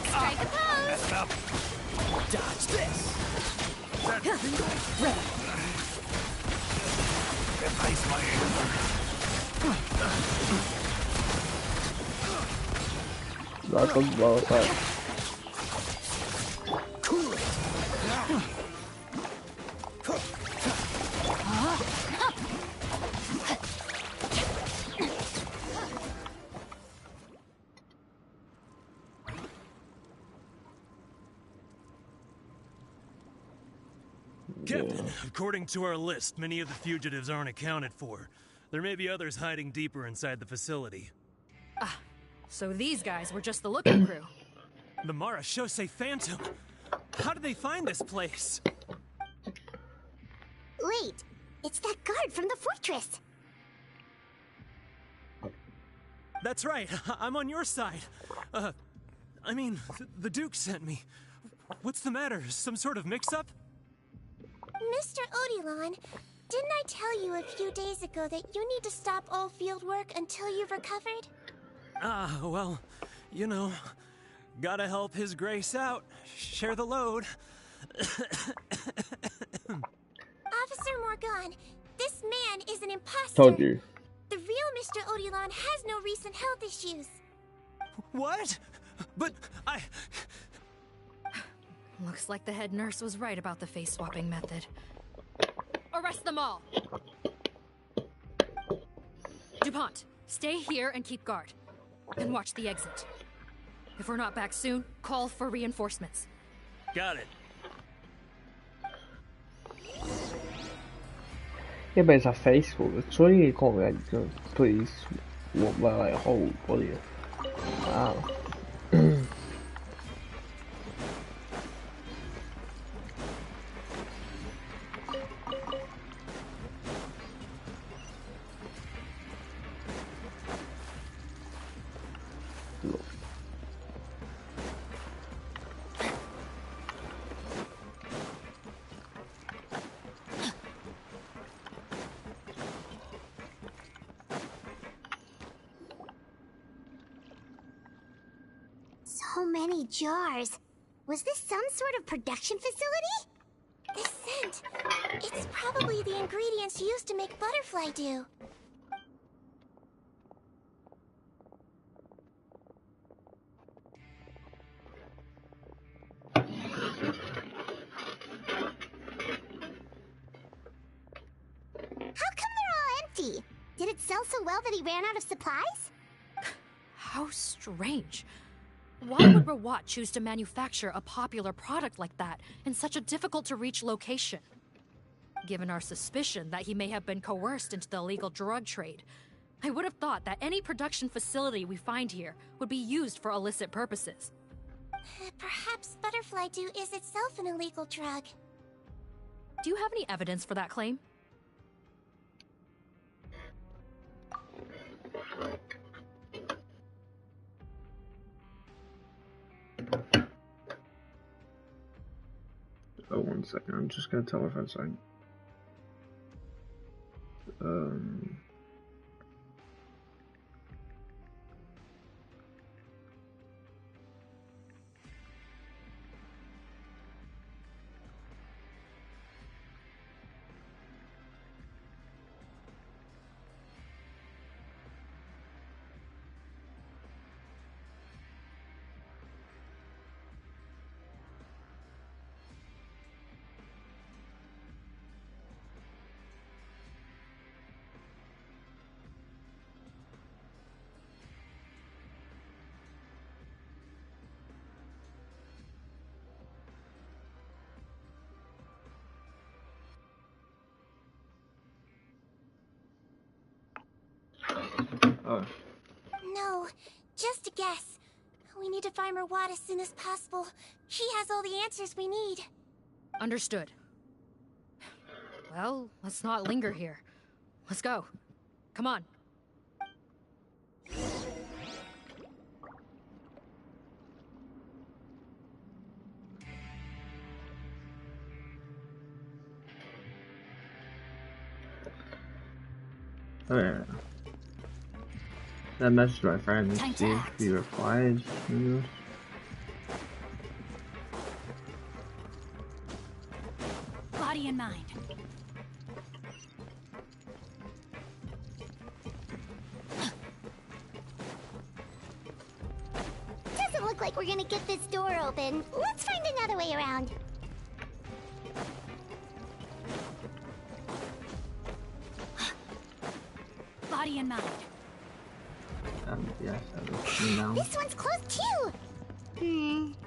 Strike a pose! Dodge this! Ice my anger. That goes well with that. Cool it! Captain, according to our list, many of the fugitives aren't accounted for. There may be others hiding deeper inside the facility. Ah, so these guys were just the looking crew. The Mara Shosei Phantom! How did they find this place? Wait, it's that guard from the fortress. That's right, I'm on your side. I mean, the Duke sent me. What's the matter? Some sort of mix-up? Mr. Odilon, didn't I tell you a few days ago that you need to stop all field work until you've recovered? Ah, well, you know, gotta help His Grace out. Share the load. Officer Morgan, this man is an imposter. Told you. The real Mr. Odilon has no recent health issues. What? But I... Looks like the head nurse was right about the face-swapping method. Arrest them all! DuPont, stay here and keep guard. And watch the exit. If we're not back soon, call for reinforcements. Got it. Yeah, but it's a face swap. Surely you can't like please swap my like whole body. Wow. So many jars. Was this some sort of production facility? This scent. It's probably the ingredients used to make butterfly dew. How come they're all empty? Did it sell so well that he ran out of supplies? How strange. Why would Rawat choose to manufacture a popular product like that in such a difficult-to-reach location? Given our suspicion that he may have been coerced into the illegal drug trade, I would have thought that any production facility we find here would be used for illicit purposes. Perhaps butterfly dew is itself an illegal drug. Do you have any evidence for that claim? Oh, 1 second. I'm just gonna tell her for a second. Oh. No, just a guess. We need to find Rawat as soon as possible. He has all the answers we need. Understood. Well, let's not linger here. Let's go. Come on. Oh yeah. That message my friend and see if he replies. Body and mind. Doesn't look like we're gonna get this door open. Let's find another way around. Body and mind. Yes, that was This one's closed too!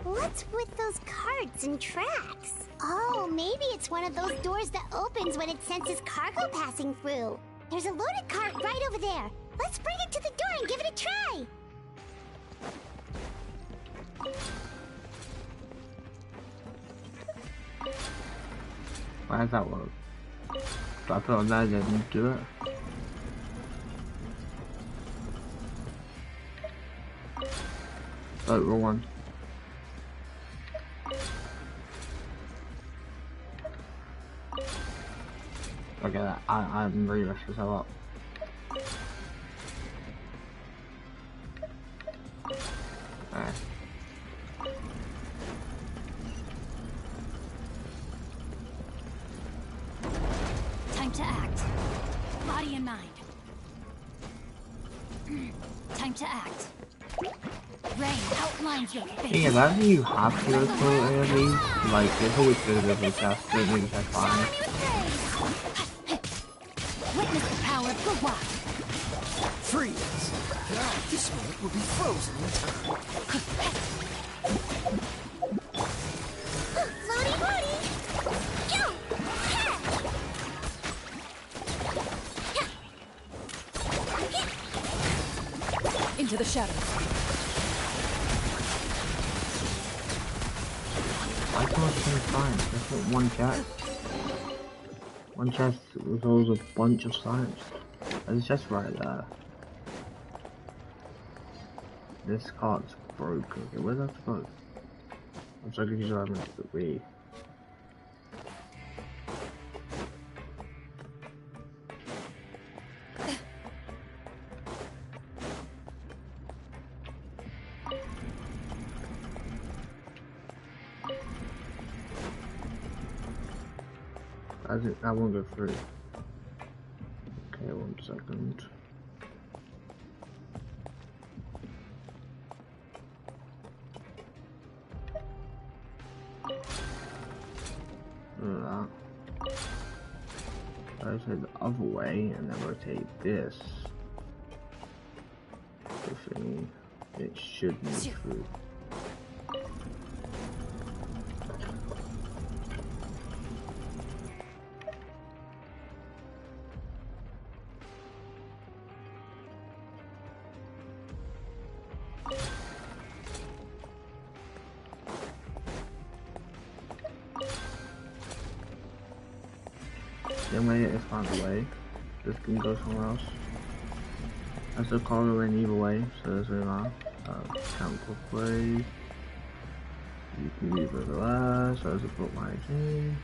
What's with those cards and tracks? Oh, maybe it's one of those doors that opens when it senses cargo passing through. There's a loaded cart right over there. Let's bring it to the door and give it a try! Why does that work? So I put it on there and didn't do it. Oh, wrong one. Okay, I'm really messed myself up. Alright. Time to act. Body and mind. Time to act. Rain outlines your face. Yeah, that's how you have to go through enemies. Like, it's always good to go test, don't think that's fine. Witness the power of the wild. Freeze! Now this moment will be frozen in time. Floaty floaty! Yo! Into the shadows. Why can't I find science? That's not one chest. One chest was always a bunch of science. There's a chest right there. This card's broke. Okay, where's that supposed? I'm so confused what I'm meant to read. That won't go through. Okay, 1 second. That. rotate the other way and then rotate this. Hopefully it should move through. Then when it is found a way, this can go somewhere else. As a color in either way, so there's a counterclockwise. You can leave it there, so as a book magazine.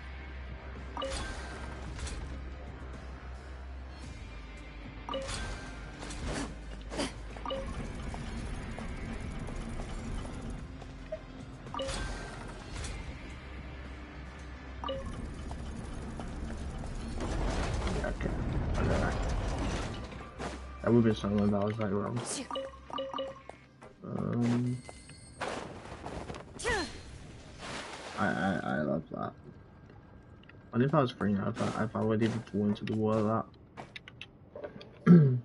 That would be something that was like wrong. I love that. What if I was free now? If I would even fall into the world of that.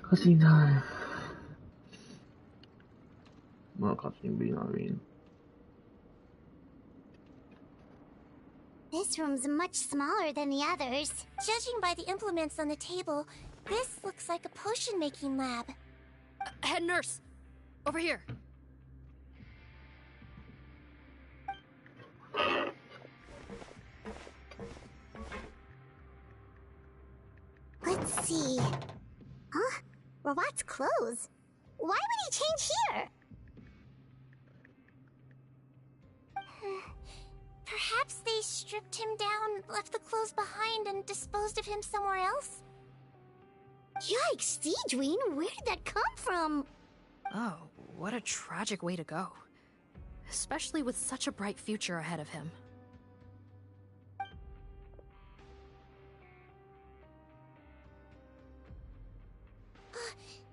Cutscene time. Not cutscene, but you know what I mean. This room's much smaller than the others. Judging by the implements on the table, this looks like a potion-making lab. Head nurse! Over here! Let's see. Huh? Robot's clothes? Why would he change here? Perhaps they stripped him down, left the clothes behind, and disposed of him somewhere else? Yikes, Deedween, where did that come from? Oh, what a tragic way to go. Especially with such a bright future ahead of him.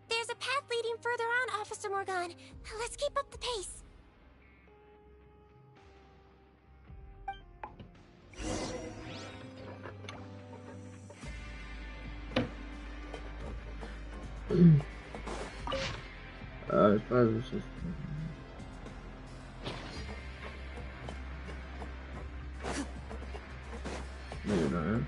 There's a path leading further on, Officer Morgan. Let's keep up the pace. I suppose it's just... Maybe not.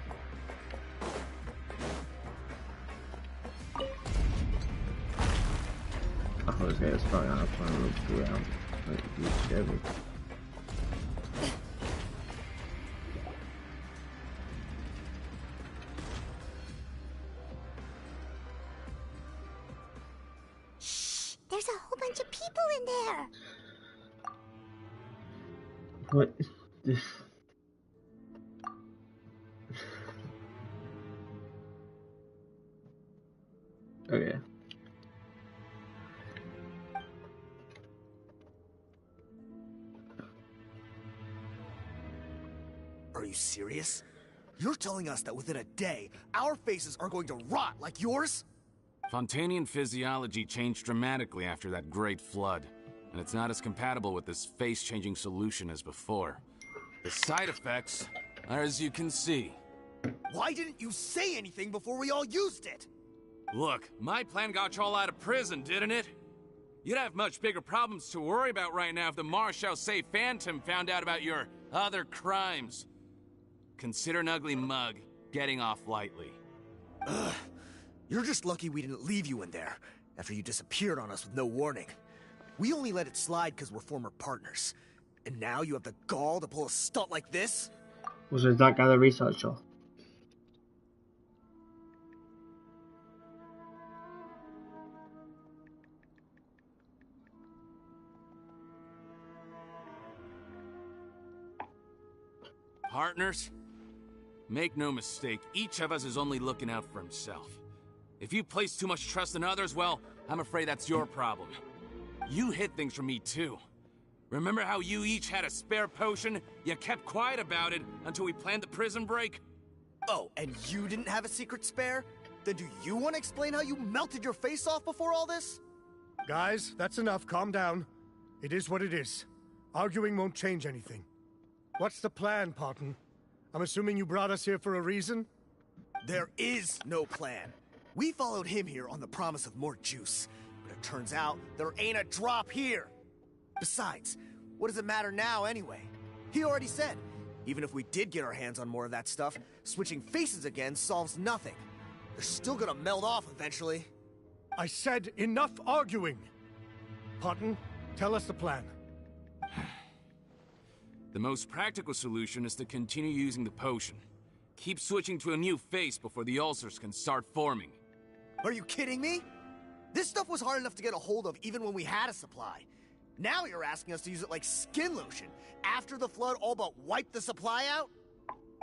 I thought it was going to start out trying to look around. Like, you scared me. There's a whole bunch of people in there. What is this? Okay. Are you serious? You're telling us that within a day, our faces are going to rot like yours? Fontanian physiology changed dramatically after that great flood, and it's not as compatible with this face-changing solution as before. The side effects are as you can see. Why didn't you say anything before we all used it? Look, my plan got you all out of prison, didn't it? You'd have much bigger problems to worry about right now if the Marshal Say Phantom found out about your other crimes. Consider an ugly mug getting off lightly. Ugh. You're just lucky we didn't leave you in there after you disappeared on us with no warning. We only let it slide because we're former partners. And now you have the gall to pull a stunt like this? Was that guy the researcher? Partners? Make no mistake, each of us is only looking out for himself. If you place too much trust in others, well, I'm afraid that's your problem. You hid things from me too. Remember how you each had a spare potion? You kept quiet about it until we planned the prison break? Oh, and you didn't have a secret spare? Then do you want to explain how you melted your face off before all this? Guys, that's enough. Calm down. It is what it is. Arguing won't change anything. What's the plan, Parton? I'm assuming you brought us here for a reason? There is no plan. We followed him here on the promise of more juice, but it turns out there ain't a drop here. Besides, what does it matter now anyway? He already said, even if we did get our hands on more of that stuff, switching faces again solves nothing. They're still gonna meld off eventually. I said enough arguing! Cotton, tell us the plan. The most practical solution is to continue using the potion. Keep switching to a new face before the ulcers can start forming. Are you kidding me? This stuff was hard enough to get a hold of even when we had a supply. Now you're asking us to use it like skin lotion, after the flood all but wiped the supply out?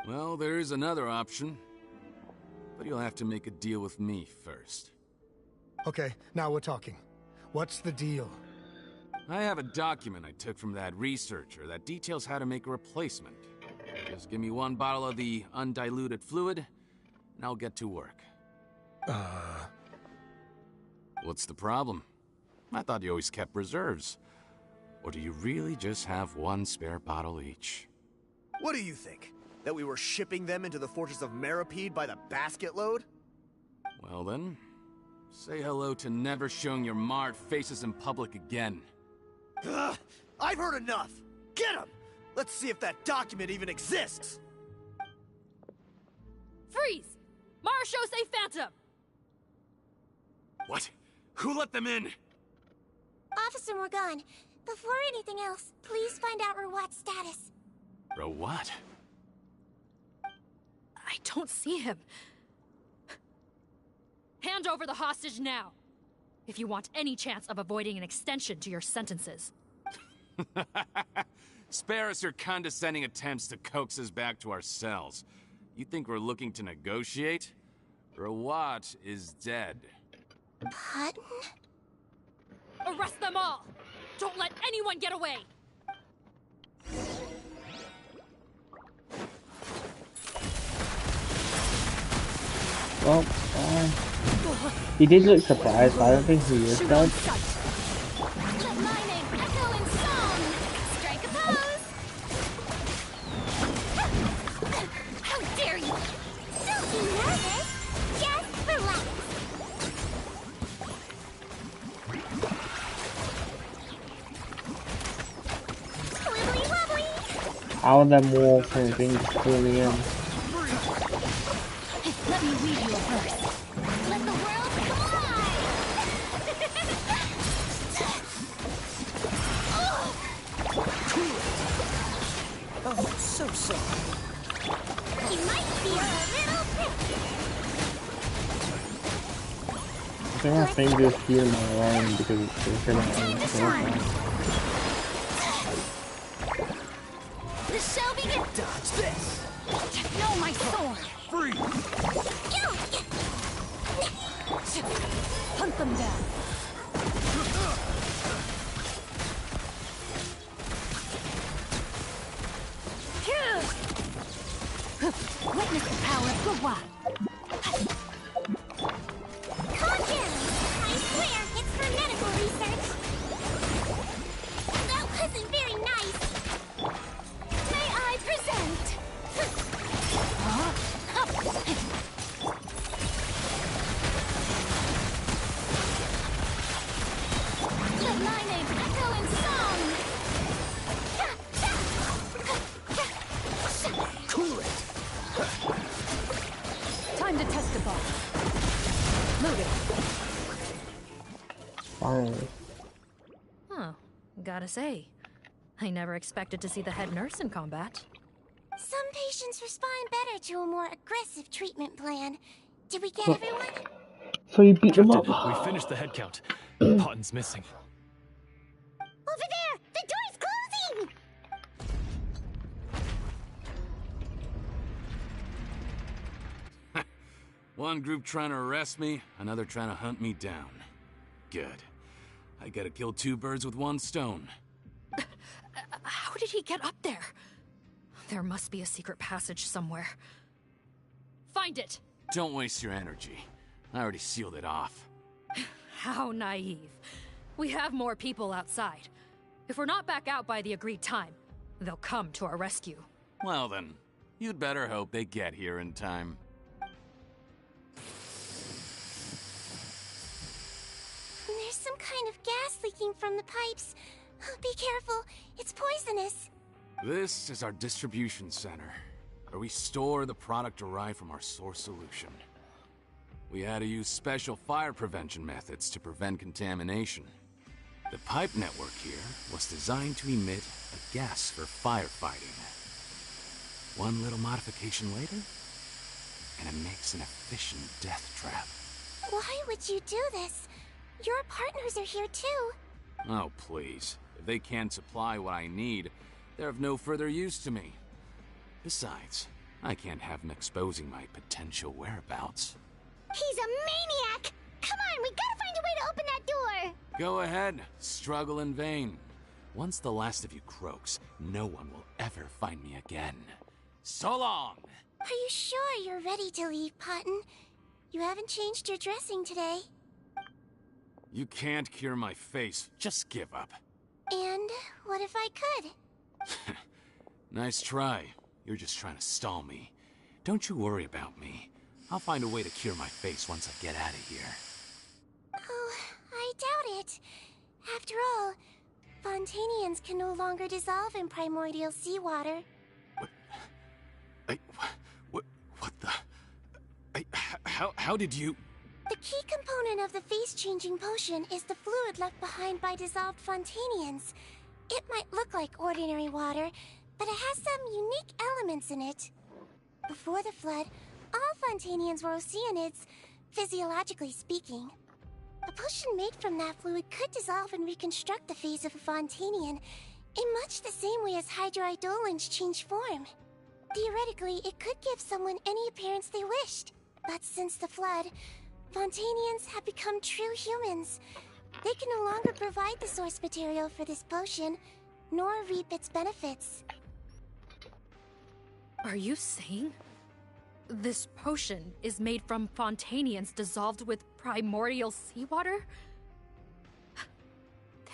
Well, there is another option. But you'll have to make a deal with me first. Okay, now we're talking. What's the deal? I have a document I took from that researcher that details how to make a replacement. Just give me one bottle of the undiluted fluid, and I'll get to work. What's the problem? I thought you always kept reserves. Or do you really just have one spare bottle each? What do you think? That we were shipping them into the fortress of Meripede by the basket load? Well then, say hello to never showing your marred faces in public again. Ugh, I've heard enough! Get him! Let's see if that document even exists! Freeze! Marshall, say Phantom! What? Who let them in? Officer Morgan, before anything else, please find out Rawat's status. Rawat? I don't see him. Hand over the hostage now, if you want any chance of avoiding an extension to your sentences. Spare us your condescending attempts to coax us back to our cells. You think we're looking to negotiate? Rawat is dead. Pardon? Arrest them all! Don't let anyone get away! Well, he did look surprised, but I don't think he is dead. Let my name echo in song! Strike a pose! How dare you! Don't be nervous! Just relax! Wibbly wobbly! How are them walls and things pulling in? Let me read you a verse. Let the world collide! Oh, so sorry. You might feel a little prick. I think my fingers feel my arm because it's feeling The show begins! Dodge this! Know my sword! Free! Hunt them down! Witness the power of Rawat! Calm down! I swear, it's for medical research. That wasn't very nice. May I present? Let my name echo in song! Cool it! Time to test the bomb. Load it. finally. Huh. Gotta say, I never expected to see the head nurse in combat. Some patients respond better to a more aggressive treatment plan. Did we get everyone? So you beat them Captain, up. we finished the head count. Potton's missing. Over there! The door's closing! One group trying to arrest me, another trying to hunt me down. Good. I gotta kill two birds with one stone. How did he get up there? There must be a secret passage somewhere. Find it! Don't waste your energy. I already sealed it off. How naive. We have more people outside. If we're not back out by the agreed time, they'll come to our rescue. Well then, You'd better hope they get here in time. There's some kind of gas leaking from the pipes. Be careful, it's poisonous. This is our distribution center, where we store the product derived from our source solution. We had to use special fire prevention methods to prevent contamination. The pipe network here was designed to emit a gas for firefighting. One little modification later, and it makes an efficient death trap. Why would you do this? Your partners are here too. Oh, please. If they can't supply what I need, they're of no further use to me. Besides, I can't have them exposing my potential whereabouts. He's a maniac! Come on, we gotta find a way to open that door! Go ahead, struggle in vain. Once the last of you croaks, no one will ever find me again. So long! Are you sure you're ready to leave, Potton? You haven't changed your dressing today. You can't cure my face, just give up. And what if I could? Nice try. You're just trying to stall me. Don't you worry about me. I'll find a way to cure my face once I get out of here. Oh, I doubt it. After all, Fontanians can no longer dissolve in primordial seawater. What the... How did you... The key component of the face-changing potion is the fluid left behind by dissolved Fontanians. It might look like ordinary water, but it has some unique elements in it. Before the flood, all Fontanians were oceanids, physiologically speaking. A potion made from that fluid could dissolve and reconstruct the face of a Fontanian in much the same way as hydroidolins change form. Theoretically, it could give someone any appearance they wished. But since the flood, Fontanians have become true humans. They can no longer provide the source material for this potion, nor reap its benefits. Are you saying this potion is made from Fontanians dissolved with primordial seawater?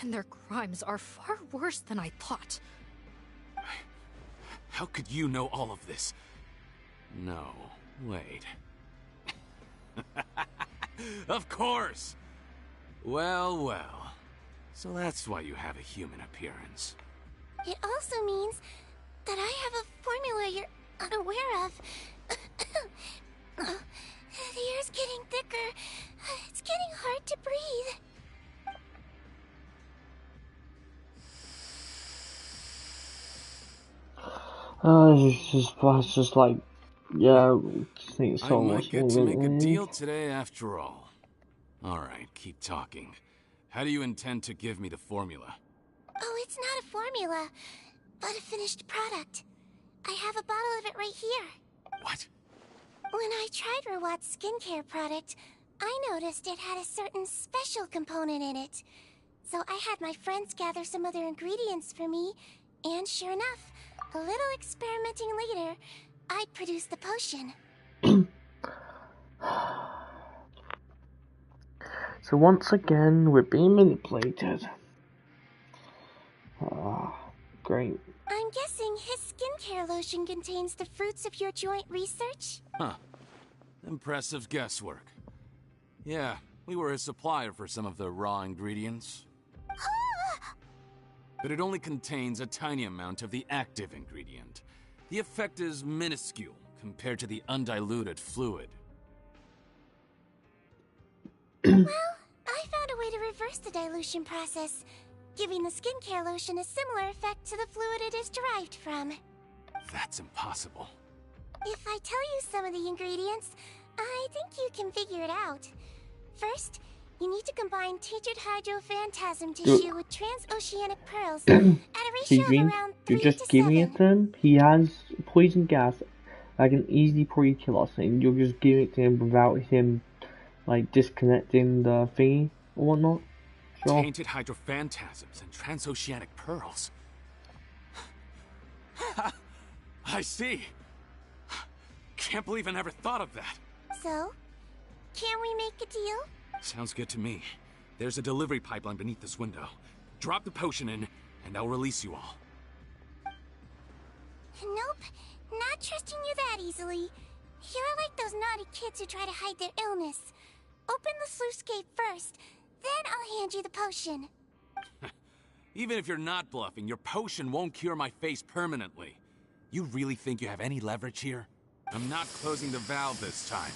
Then their crimes are far worse than I thought. How could you know all of this? No, wait. Of course! Well, well. So that's why you have a human appearance. It also means that I have a formula you're unaware of. The air's getting thicker. It's getting hard to breathe. It's just like, yeah, I think so I might much get to more make a than deal today after all. Alright, keep talking. How do you intend to give me the formula? Oh, it's not a formula, but a finished product. I have a bottle of it right here. What? When I tried Rawat's skincare product, I noticed it had a certain special component in it. So I had my friends gather some other ingredients for me, and sure enough, a little experimenting later, I'd produced the potion. So once again, we're being manipulated. Great. I'm guessing his skincare lotion contains the fruits of your joint research? Huh. Impressive guesswork. Yeah, we were a supplier for some of the raw ingredients. But it only contains a tiny amount of the active ingredient. The effect is minuscule compared to the undiluted fluid. Well, I found a way to reverse the dilution process, giving the skincare lotion a similar effect to the fluid it is derived from. That's impossible. If I tell you some of the ingredients, I think you can figure it out. First, you need to combine tinted hydrophantasm tissue with transoceanic pearls at a ratio of around 3 You're just to giving 7. it to him. He has poison gas that can easily probably kill us, and you're just giving it to him without him, like, disconnecting the thingy or whatnot. Sure. Tainted hydrophantasms and transoceanic pearls. I see. Can't believe I never thought of that. So, can we make a deal? Sounds good to me. There's a delivery pipeline beneath this window. Drop the potion in, and I'll release you all. Nope. Not trusting you that easily. You're like those naughty kids who try to hide their illness. Open the sluice gate first, then I'll hand you the potion. Even if you're not bluffing, your potion won't cure my face permanently. You really think you have any leverage here? I'm not closing the valve this time.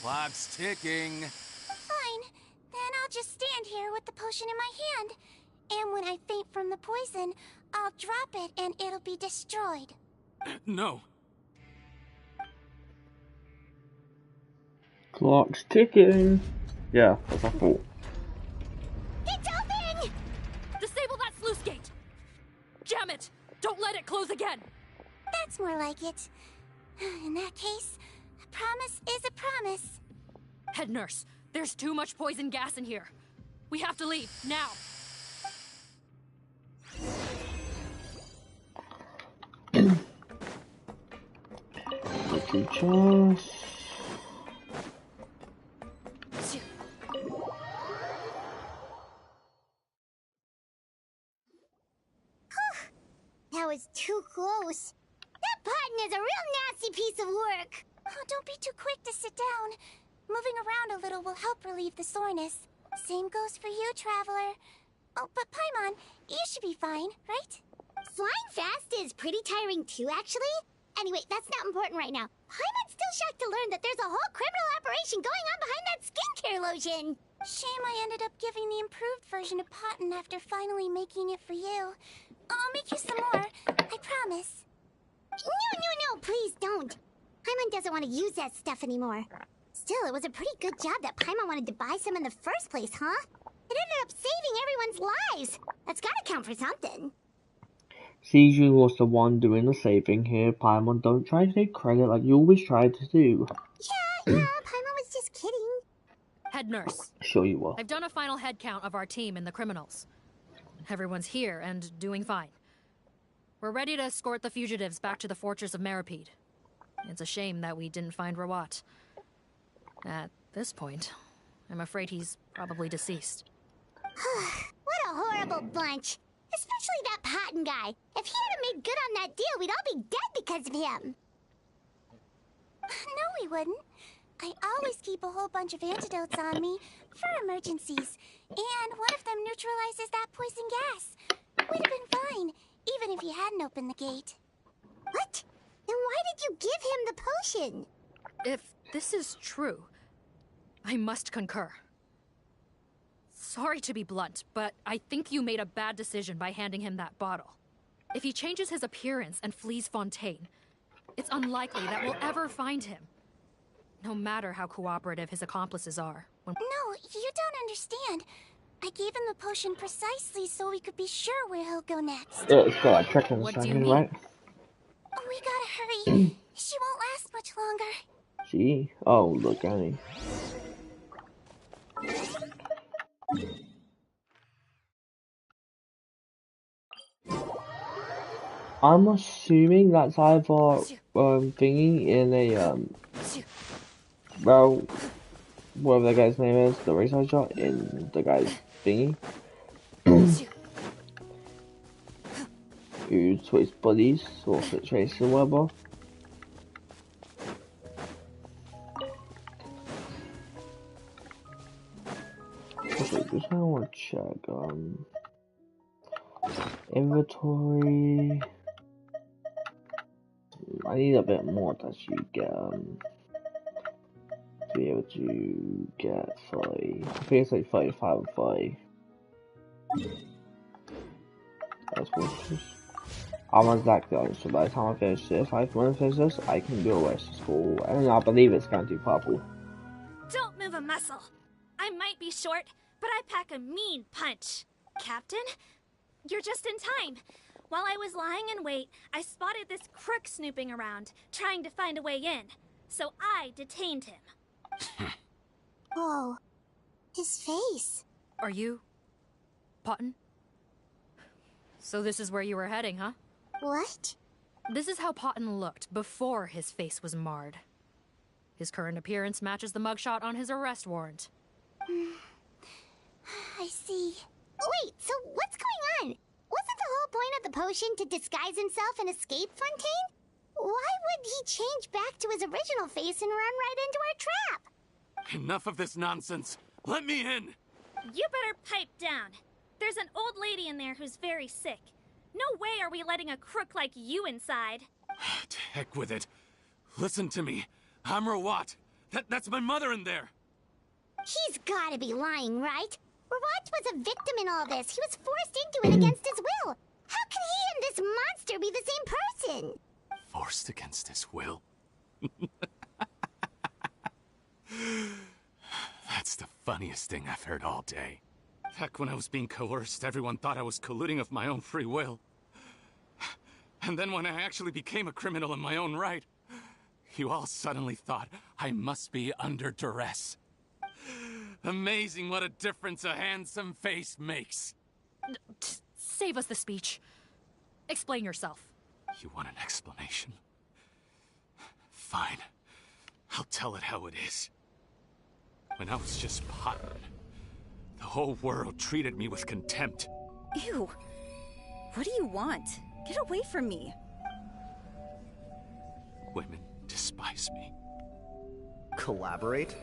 Clock's ticking. Fine. Then I'll just stand here with the potion in my hand. And when I faint from the poison, I'll drop it and it'll be destroyed. No. Clock's ticking. Yeah, that's a thought. It's open! Disable that sluice gate! Jam it! Don't let it close again! That's more like it. In that case, a promise is a promise. Head nurse, there's too much poison gas in here. We have to leave, now! Lucky chance. That was too close. That button is a real nasty piece of work. Oh, don't be too quick to sit down. Moving around a little will help relieve the soreness. Same goes for you, Traveler. Oh, but Paimon, you should be fine, right? Flying fast is pretty tiring too, actually. Anyway, that's not important right now. Paimon's still shocked to learn that there's a whole criminal operation going on behind that skincare lotion. Shame I ended up giving the improved version to Potten after finally making it for you. I'll make you some more, I promise. No, please don't. Paimon doesn't want to use that stuff anymore. Still, it was a pretty good job that Paimon wanted to buy some in the first place, huh? It ended up saving everyone's lives. That's gotta count for something. Seiju was the one doing the saving here. Paimon, don't try to take credit like you always try to do. Yeah, Paimon was just kidding. Head nurse. Sure you will. I've done a final head count of our team and the criminals. Everyone's here and doing fine. We're ready to escort the fugitives back to the fortress of Meripede. It's a shame that we didn't find Rawat. At this point, I'm afraid he's probably deceased. What a horrible bunch. Especially that Potten guy. If he hadn't made good on that deal, we'd all be dead because of him. No, we wouldn't. I always keep a whole bunch of antidotes on me for emergencies. And one of them neutralizes that poison gas. We'd have been fine, even if you hadn't opened the gate. What? Then why did you give him the potion? If this is true, I must concur. Sorry to be blunt, but I think you made a bad decision by handing him that bottle. If he changes his appearance and flees Fontaine, it's unlikely that we'll ever find him. No matter how cooperative his accomplices are. No, you don't understand. I gave him the potion precisely so we could be sure where he'll go next. It's got like checking the What do you second, mean? right? We gotta hurry. She won't last much longer. See? Oh, look, Annie. I'm assuming that's either thingy in a well, whatever the guy's name is, the researcher in the guy's thingy. Who switches bodies or situation, whatever. Okay, just I want to check inventory. I need a bit more to actually get to be able to get 30. I think it's like 35 and 30. That's what. I'm exactly honest, so by the time I finish this, if I want to finish this, I can do a rest of school, and I believe it's going to be purple. Don't move a muscle. I might be short, but I pack a mean punch. Captain, you're just in time. While I was lying in wait, I spotted this crook snooping around, trying to find a way in. So I detained him. Whoa. His face. Are you... Potten? So this is where you were heading, huh? What? This is how Potten looked before his face was marred. His current appearance matches the mugshot on his arrest warrant. I see. Wait, so what's going on? Wasn't the whole point of the potion to disguise himself and escape Fontaine? Why would he change back to his original face and run right into our trap? Enough of this nonsense. Let me in. You better pipe down. There's an old lady in there who's very sick. No way are we letting a crook like you inside. To heck with it. Listen to me. I'm Rawat. That's my mother in there. He's gotta be lying, right? Rawat was a victim in all this. He was forced into it against his will. How can he and this monster be the same person? Forced against his will? That's the funniest thing I've heard all day. Heck, when I was being coerced, everyone thought I was colluding of my own free will. And then when I actually became a criminal in my own right, you all suddenly thought I must be under duress. Amazing what a difference a handsome face makes. Save us the speech. Explain yourself. You want an explanation? Fine. I'll tell it how it is. When I was just Potton, the whole world treated me with contempt. Ew. What do you want? Get away from me. Women despise me. Collaborate?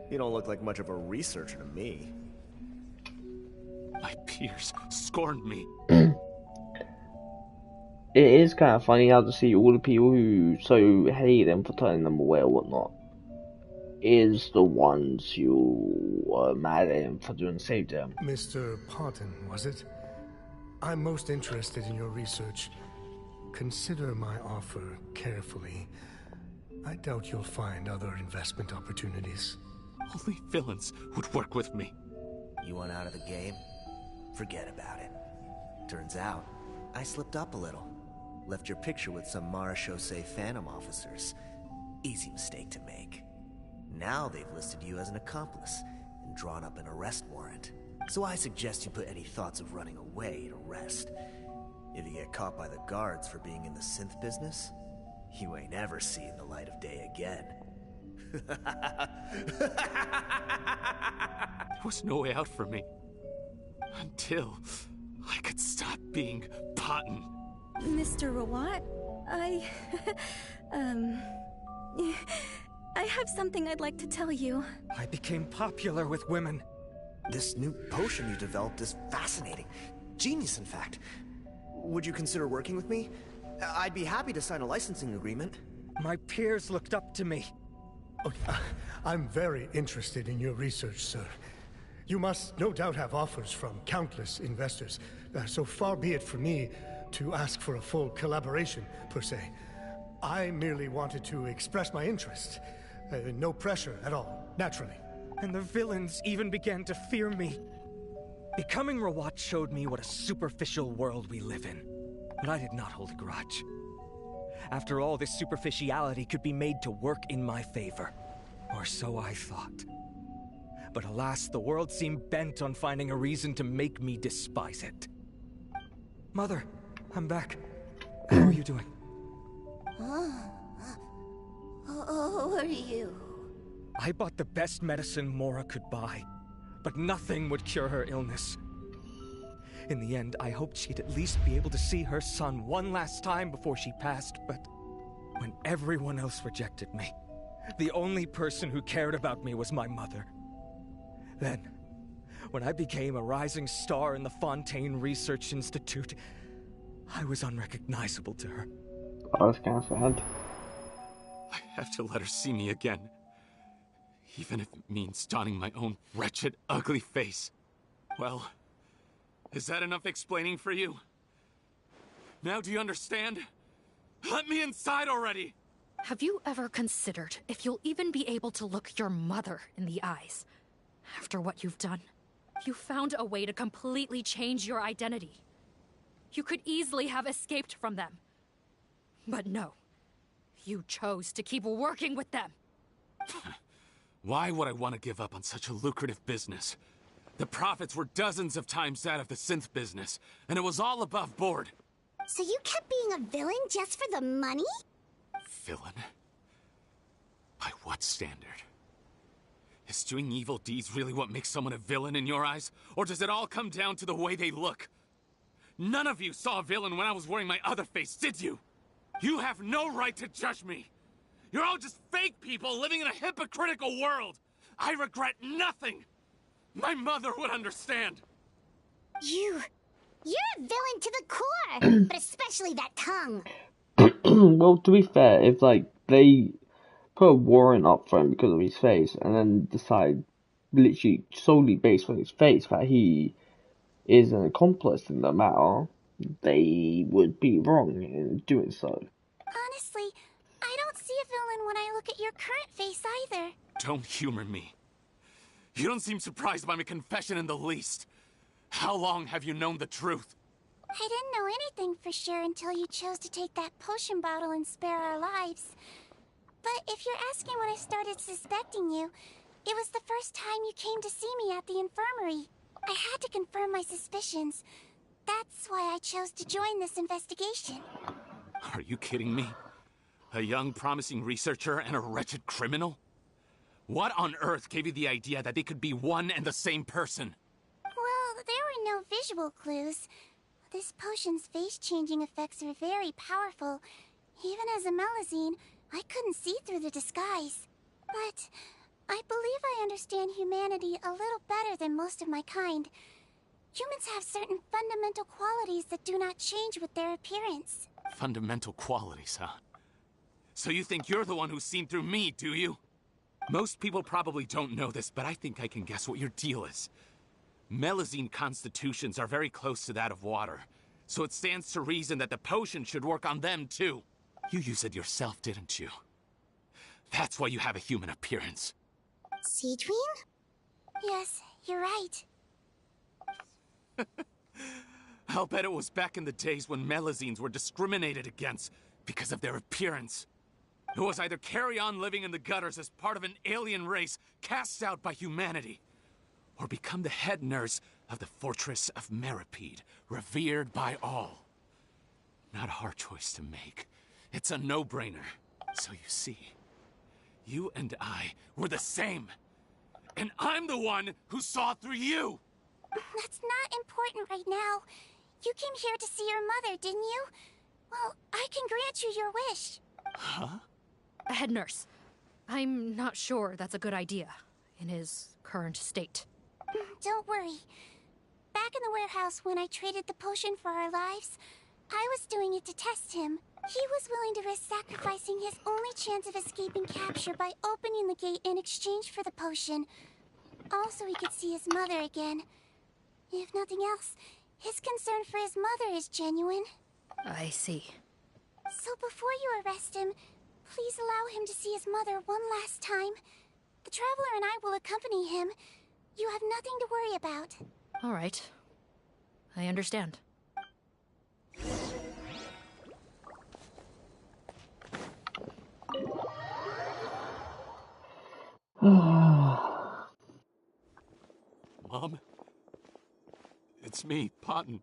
You don't look like much of a researcher to me. My peers scorned me. It is kind of funny how to see all the people who so hate them for turning them away or whatnot is the ones you are mad at him for doing the same to them. Mr. Potton, was it? I'm most interested in your research. Consider my offer carefully. I doubt you'll find other investment opportunities. Only villains would work with me. You want out of the game? Forget about it. Turns out, I slipped up a little. Left your picture with some Marechaussee Phantom officers. Easy mistake to make. Now they've listed you as an accomplice and drawn up an arrest warrant. So I suggest you put any thoughts of running away to rest. If you get caught by the guards for being in the synth business, you ain't ever seeing the light of day again. There was no way out for me. Until I could stop being Potton. Mr. Rawat, I have something I'd like to tell you. I became popular with women. This new potion you developed is fascinating. Genius, in fact. Would you consider working with me? I'd be happy to sign a licensing agreement. My peers looked up to me. Okay, I'm very interested in your research, sir. You must no doubt have offers from countless investors. So far be it from me to ask for a full collaboration, per se. I merely wanted to express my interest. No pressure at all, naturally. And the villains even began to fear me. Becoming Rawat showed me what a superficial world we live in. But I did not hold a grudge. After all, this superficiality could be made to work in my favor. Or so I thought. But alas, the world seemed bent on finding a reason to make me despise it. Mother, I'm back. How are you doing? Who are you? I bought the best medicine Mora could buy, but nothing would cure her illness. In the end, I hoped she'd at least be able to see her son one last time before she passed, but when everyone else rejected me, the only person who cared about me was my mother. Then, when I became a rising star in the Fontaine Research Institute, I was unrecognizable to her. I was kind of sad. I have to let her see me again. Even if it means donning my own wretched, ugly face. Well, is that enough explaining for you? Now do you understand? Let me inside already! Have you ever considered if you'll even be able to look your mother in the eyes after what you've done? You found a way to completely change your identity. You could easily have escaped from them. But no. You chose to keep working with them. Why would I want to give up on such a lucrative business? The profits were dozens of times that of the synth business, and it was all above board. So you kept being a villain just for the money? Villain? By what standard? Is doing evil deeds really what makes someone a villain in your eyes? Or does it all come down to the way they look? None of you saw a villain when I was wearing my other face, did you? You have no right to judge me! You're all just fake people living in a hypocritical world! I regret nothing! My mother would understand! You're a villain to the core! But especially that tongue! Well, to be fair, if like they put a warrant up for him because of his face, and then decide, literally solely based on his face, that he is an accomplice in the matter, they would be wrong in doing so. Honestly, I don't see a villain when I look at your current face either. Don't humor me. You don't seem surprised by my confession in the least. How long have you known the truth? I didn't know anything for sure until you chose to take that potion bottle and spare our lives. But if you're asking when I started suspecting you, it was the first time you came to see me at the infirmary. I had to confirm my suspicions. That's why I chose to join this investigation. Are you kidding me? A young, promising researcher and a wretched criminal? What on earth gave you the idea that they could be one and the same person? Well, there were no visual clues. This potion's face-changing effects are very powerful. Even as a Melazine, I couldn't see through the disguise. But I believe I understand humanity a little better than most of my kind. Humans have certain fundamental qualities that do not change with their appearance. Fundamental qualities, huh? So you think you're the one who's seen through me, do you? Most people probably don't know this, but I think I can guess what your deal is. Melazine constitutions are very close to that of water, so it stands to reason that the potion should work on them too. You used it yourself, didn't you? That's why you have a human appearance. Seedween? Yes, you're right. I'll bet it was back in the days when Melazines were discriminated against because of their appearance. It was either carry on living in the gutters as part of an alien race cast out by humanity, or become the head nurse of the Fortress of Meripede, revered by all. Not a hard choice to make. It's a no-brainer. So you see, you and I were the same. And I'm the one who saw through you! That's not important right now. You came here to see your mother, didn't you? Well, I can grant you your wish. Huh? Head nurse, I'm not sure that's a good idea in his current state. Don't worry. Back in the warehouse when I traded the potion for our lives, I was doing it to test him. He was willing to risk sacrificing his only chance of escaping capture by opening the gate in exchange for the potion. Also, he could see his mother again. If nothing else, his concern for his mother is genuine. I see. So before you arrest him, please allow him to see his mother one last time. The Traveler and I will accompany him. You have nothing to worry about. All right. I understand. Mom? It's me, Potton.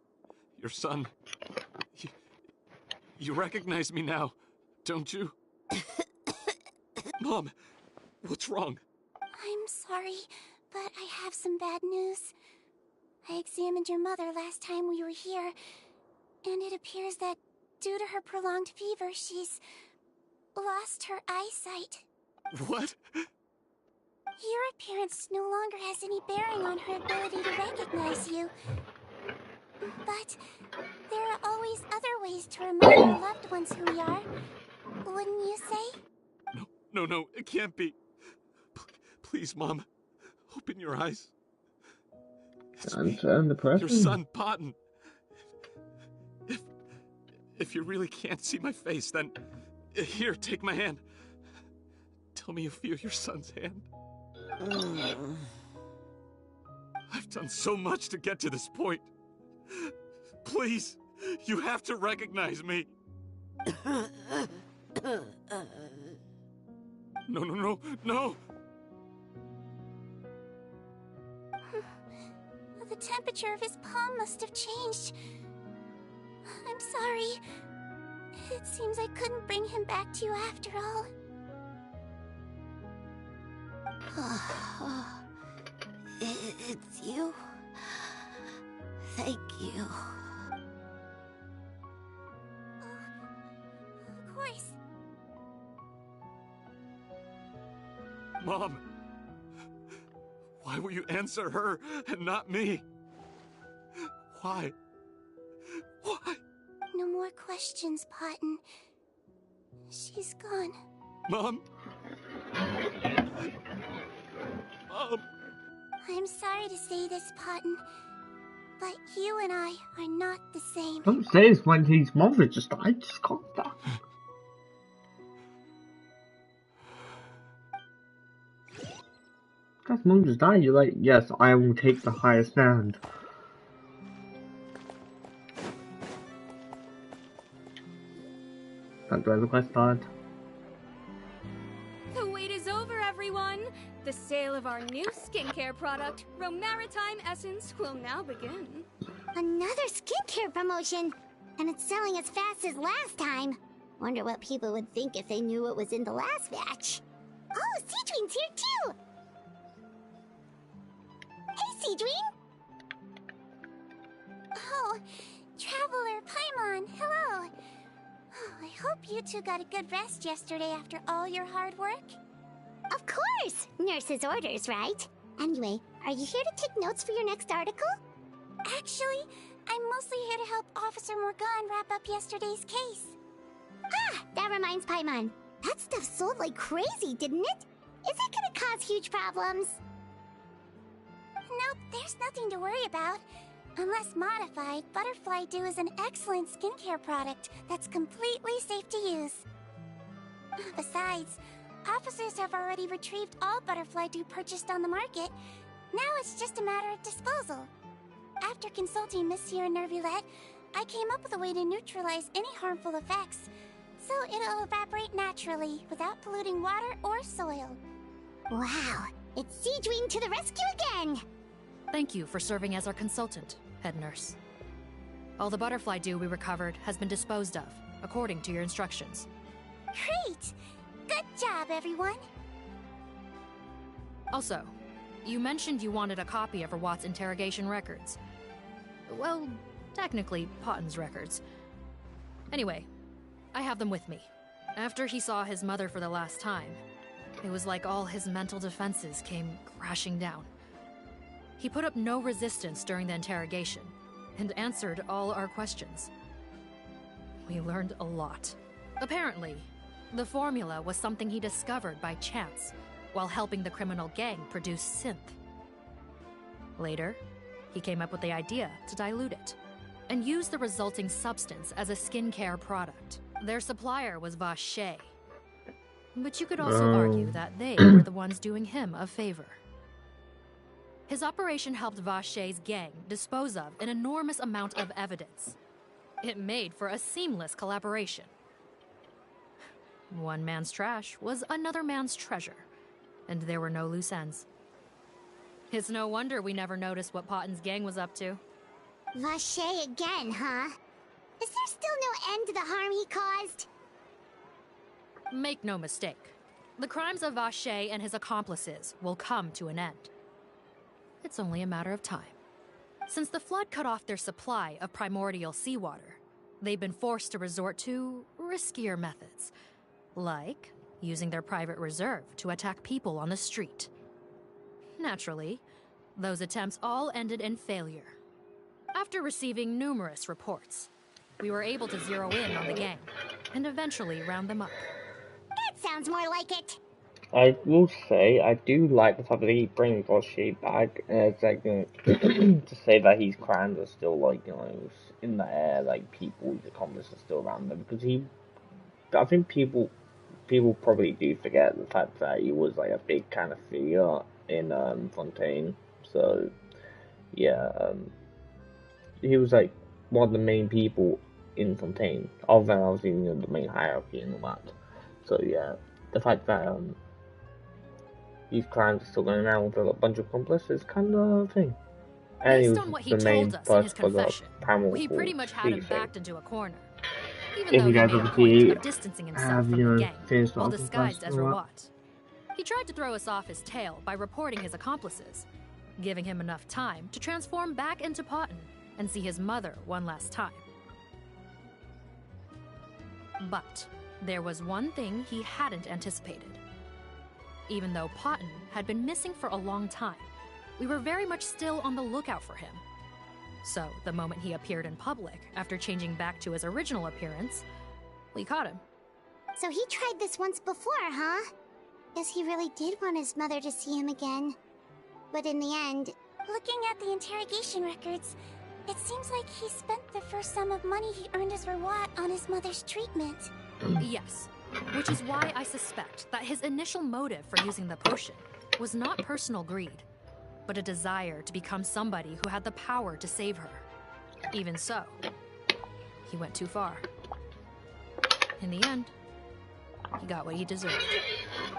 Your son. You recognize me now, don't you? Mom, what's wrong? I'm sorry, but I have some bad news. I examined your mother last time we were here, and it appears that due to her prolonged fever, she's lost her eyesight. What? Your appearance no longer has any bearing on her ability to recognize you. But there are always other ways to remind our loved ones who we are. Wouldn't you say? No, it can't be. Please, Mom, open your eyes. And the person. Your son, Potton. If you really can't see my face, then here, take my hand. Tell me you feel your son's hand. I've done so much to get to this point. Please, you have to recognize me. No. The temperature of his palm must have changed. I'm sorry. It seems I couldn't bring him back to you after all. It's you. Thank you. Mom! Why will you answer her and not me? Why? Why? No more questions, Potton. She's gone. Mom? Mom! I'm sorry to say this, Potton, but you and I are not the same. Don't say this when his mother just died. Just calm down. That's mom just died. You're like, yes, I will take the highest stand. That do I look like bad? The wait is over, everyone! The sale of our new skincare product, Romaritime Essence, will now begin. Another skincare promotion! And it's selling as fast as last time. Wonder what people would think if they knew what was in the last batch. Oh, Seedween's here too! Hey, Seedween! Oh, Traveler Paimon, hello! Oh, I hope you two got a good rest yesterday after all your hard work. Of course! Nurse's orders, right? Anyway, are you here to take notes for your next article? Actually, I'm mostly here to help Officer Morgan wrap up yesterday's case. Ah, that reminds Paimon. That stuff sold like crazy, didn't it? Is it gonna cause huge problems? Nope, there's nothing to worry about. Unless modified, Butterfly Dew is an excellent skincare product that's completely safe to use. Besides, officers have already retrieved all Butterfly Dew purchased on the market. Now it's just a matter of disposal. After consulting Monsieur Nervulette, I came up with a way to neutralize any harmful effects, so it'll evaporate naturally without polluting water or soil. Wow, it's Seedween to the rescue again! Thank you for serving as our consultant, head nurse. All the Butterfly Dew we recovered has been disposed of, according to your instructions. Great! Good job, everyone! Also, you mentioned you wanted a copy of Rawat's interrogation records. Well, technically, Potton's records. Anyway, I have them with me. After he saw his mother for the last time, it was like all his mental defenses came crashing down. He put up no resistance during the interrogation, and answered all our questions. We learned a lot. Apparently, the formula was something he discovered by chance, while helping the criminal gang produce synth. Later, he came up with the idea to dilute it, and use the resulting substance as a skincare product. Their supplier was Vache. But you could also argue that they were the ones doing him a favor. His operation helped Vache's gang dispose of an enormous amount of evidence. It made for a seamless collaboration. One man's trash was another man's treasure, and there were no loose ends. It's no wonder we never noticed what Potton's gang was up to. Vache again, huh? Is there still no end to the harm he caused? Make no mistake. The crimes of Vache and his accomplices will come to an end. It's only a matter of time. Since the flood cut off their supply of primordial seawater, they've been forced to resort to riskier methods, like using their private reserve to attack people on the street. Naturally, those attempts all ended in failure. After receiving numerous reports, we were able to zero in on the gang and eventually round them up. That sounds more like it. I will say, I do like the fact that he brings Vache back, and it's like, to say that his crimes are still, like, in the air, like, people's accomplices are still around them, because I think people probably do forget the fact that he was, like, a big kind of figure in, Fontaine, so, yeah, he was, like, one of the main people in Fontaine, other than, obviously, the main hierarchy and all that, so, yeah, the fact that, these crimes are still going around with a bunch of accomplices is kind of a thing. And based on what he told us in his confession, we pretty much had him backed into a corner. Even though he made a point of distancing himself from the gang, while disguised as Rawat. He tried to throw us off his tail by reporting his accomplices, giving him enough time to transform back into Potton and see his mother one last time. But there was one thing he hadn't anticipated. Even though Potton had been missing for a long time, we were very much still on the lookout for him. So, the moment he appeared in public, after changing back to his original appearance, we caught him. So he tried this once before, huh? Guess he really did want his mother to see him again. But in the end... Looking at the interrogation records, it seems like he spent the first sum of money he earned as reward on his mother's treatment. Yes, which is why I suspect that his initial motive for using the potion was not personal greed, but a desire to become somebody who had the power to save her. Even so, he went too far. In the end, he got what he deserved.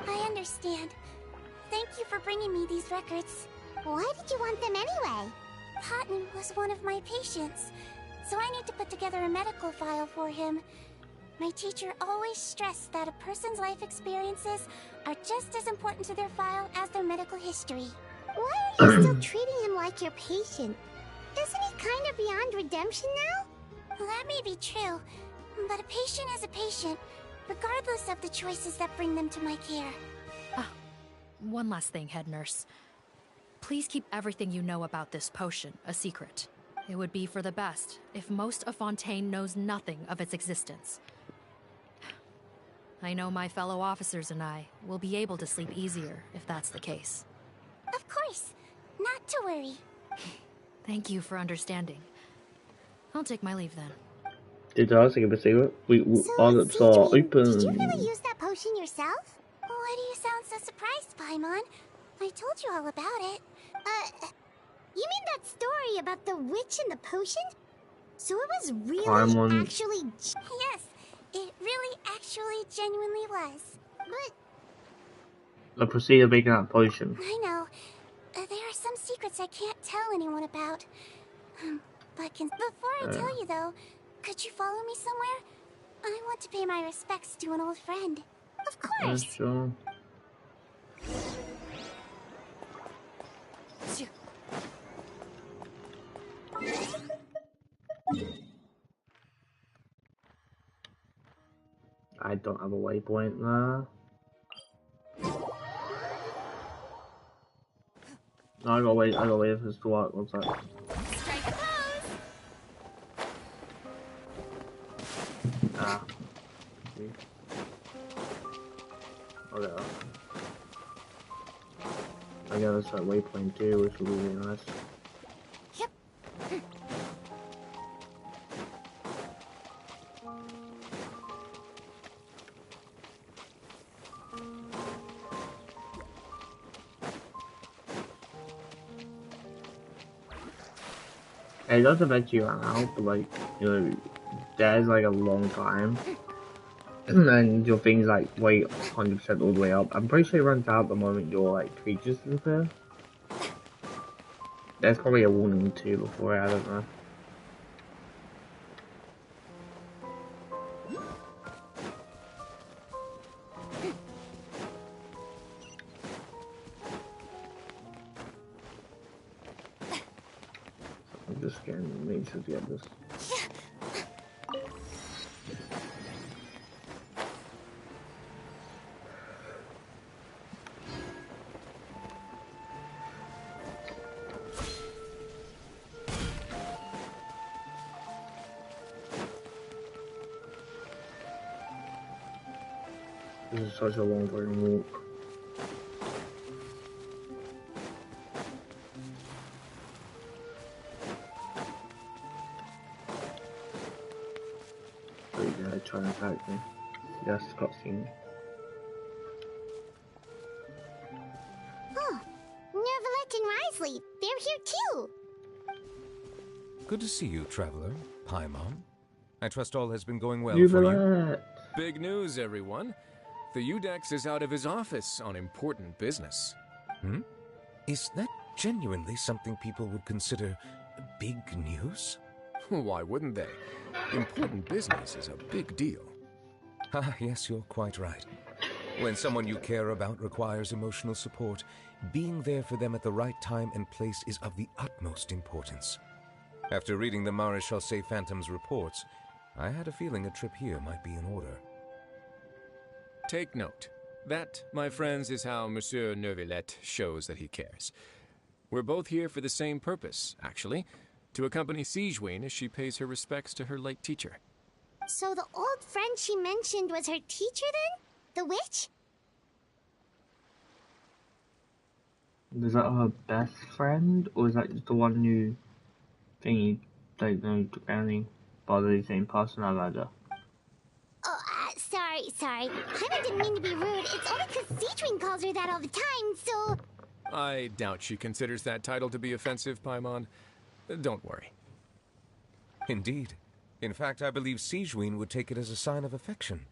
I understand. Thank you for bringing me these records. Why did you want them anyway? Potton was one of my patients, so I need to put together a medical file for him. My teacher always stressed that a person's life experiences are just as important to their file as their medical history. Why are you still treating him like your patient? Isn't he kind of beyond redemption now? That may be true, but a patient is a patient, regardless of the choices that bring them to my care. One last thing, head nurse. Please keep everything you know about this potion a secret. It would be for the best if most of Fontaine knows nothing of its existence. I know my fellow officers and I will be able to sleep easier if that's the case. Of course. Not to worry. Thank you for understanding. I'll take my leave then. Did I keep a secret? Our lips are open. Did you really use that potion yourself? Why do you sound so surprised, Paimon? I told you all about it. You mean that story about the witch and the potion? So it was really Paimon. actually... Yes, it really actually genuinely was. But... The procedure of making that potion. I know. There are some secrets I can't tell anyone about. But before I tell you though, could you follow me somewhere? I want to pay my respects to an old friend. Of course. Sure. I don't have a waypoint there. No, I gotta wait for this to work. One sec. Strike a pose! Ah. See? Okay. I got this at waypoint too, which will be really nice. Yep. It does eventually run out, but like, you know, there's like a long time. And your thing's like wait 100% all the way up. I'm pretty sure it runs out the moment your like creatures disappear. There's probably a warning too before, I don't know. I'm just getting make sure to get this. This is such a long fucking walk. So you're gonna try and attack me. Yes, cutscene. Oh, Nervalet and Risley, they're here too! Good to see you, Traveler. Paimon. I trust all has been going well for you. Big news, everyone. The Udex is out of his office on important business. Hmm? Is that genuinely something people would consider big news? Why wouldn't they? Important business is a big deal. Ah, yes, you're quite right. When someone you care about requires emotional support, being there for them at the right time and place is of the utmost importance. After reading the Maréchal Phantom's reports, I had a feeling a trip here might be in order. Take note. That, my friends, is how Monsieur Neuvillette shows that he cares. We're both here for the same purpose, actually, to accompany Sigewinne as she pays her respects to her late teacher. So the old friend she mentioned was her teacher then? The witch? Is that her best friend, or is that just the one new thingy don't know any but the same person I read her? Oh, sorry. Paimon didn't mean to be rude. It's only because Sigewinne calls her that all the time, so... I doubt she considers that title to be offensive, Paimon. Don't worry. Indeed. In fact, I believe Sigewinne would take it as a sign of affection.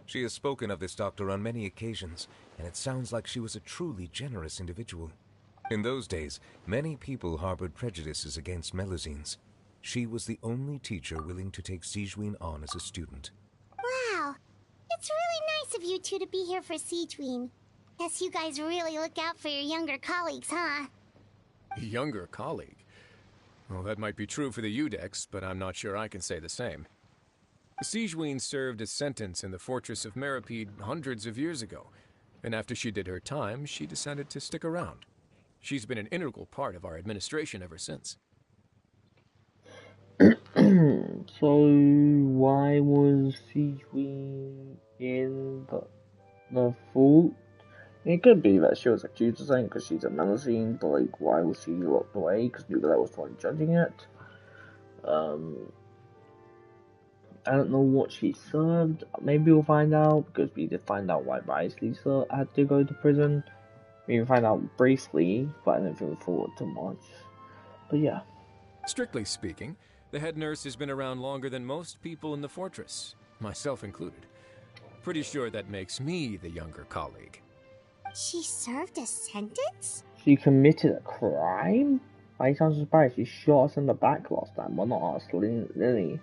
She has spoken of this doctor on many occasions, and it sounds like she was a truly generous individual. In those days, many people harbored prejudices against Melusines. She was the only teacher willing to take Sigewinne on as a student. Wow. It's really nice of you two to be here for Sigewinne. Guess you guys really look out for your younger colleagues, huh? Younger colleague? Well, that might be true for the Udex, but I'm not sure I can say the same. Sigewinne served a sentence in the fortress of Meripede hundreds of years ago, and after she did her time, she decided to stick around. She's been an integral part of our administration ever since. So, why was Sigewinne in the fault? It could be that she was accused of something because she's a Melusine, but like, why was she locked away? Because Neuvillette was the one judging it. I don't know what she served. Maybe we'll find out, because we did find out why Risley had to go to prison. We can find out briefly, but I don't think we'll forward too much. But yeah. Strictly speaking, the head nurse has been around longer than most people in the fortress, myself included. Pretty sure that makes me the younger colleague. She served a sentence? She committed a crime? I sound surprised. She shot us in the back last time. Well, not us, Lily.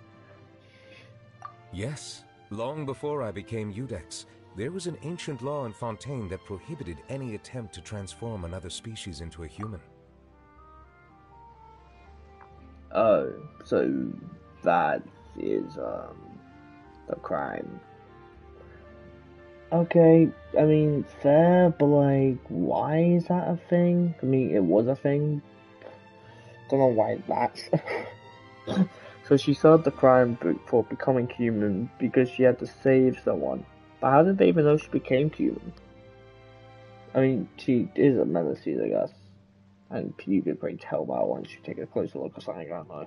Yes. Long before I became Udex, there was an ancient law in Fontaine that prohibited any attempt to transform another species into a human. Oh, so that is, the crime. Okay, I mean, fair, but like, why is that a thing? I mean, it was a thing. Don't know why that's... So she served the crime for becoming human because she had to save someone. But how did they even know she became human? I mean, she is a Melusine, I guess. And you could probably tell that once you take a closer look or something, I don't know.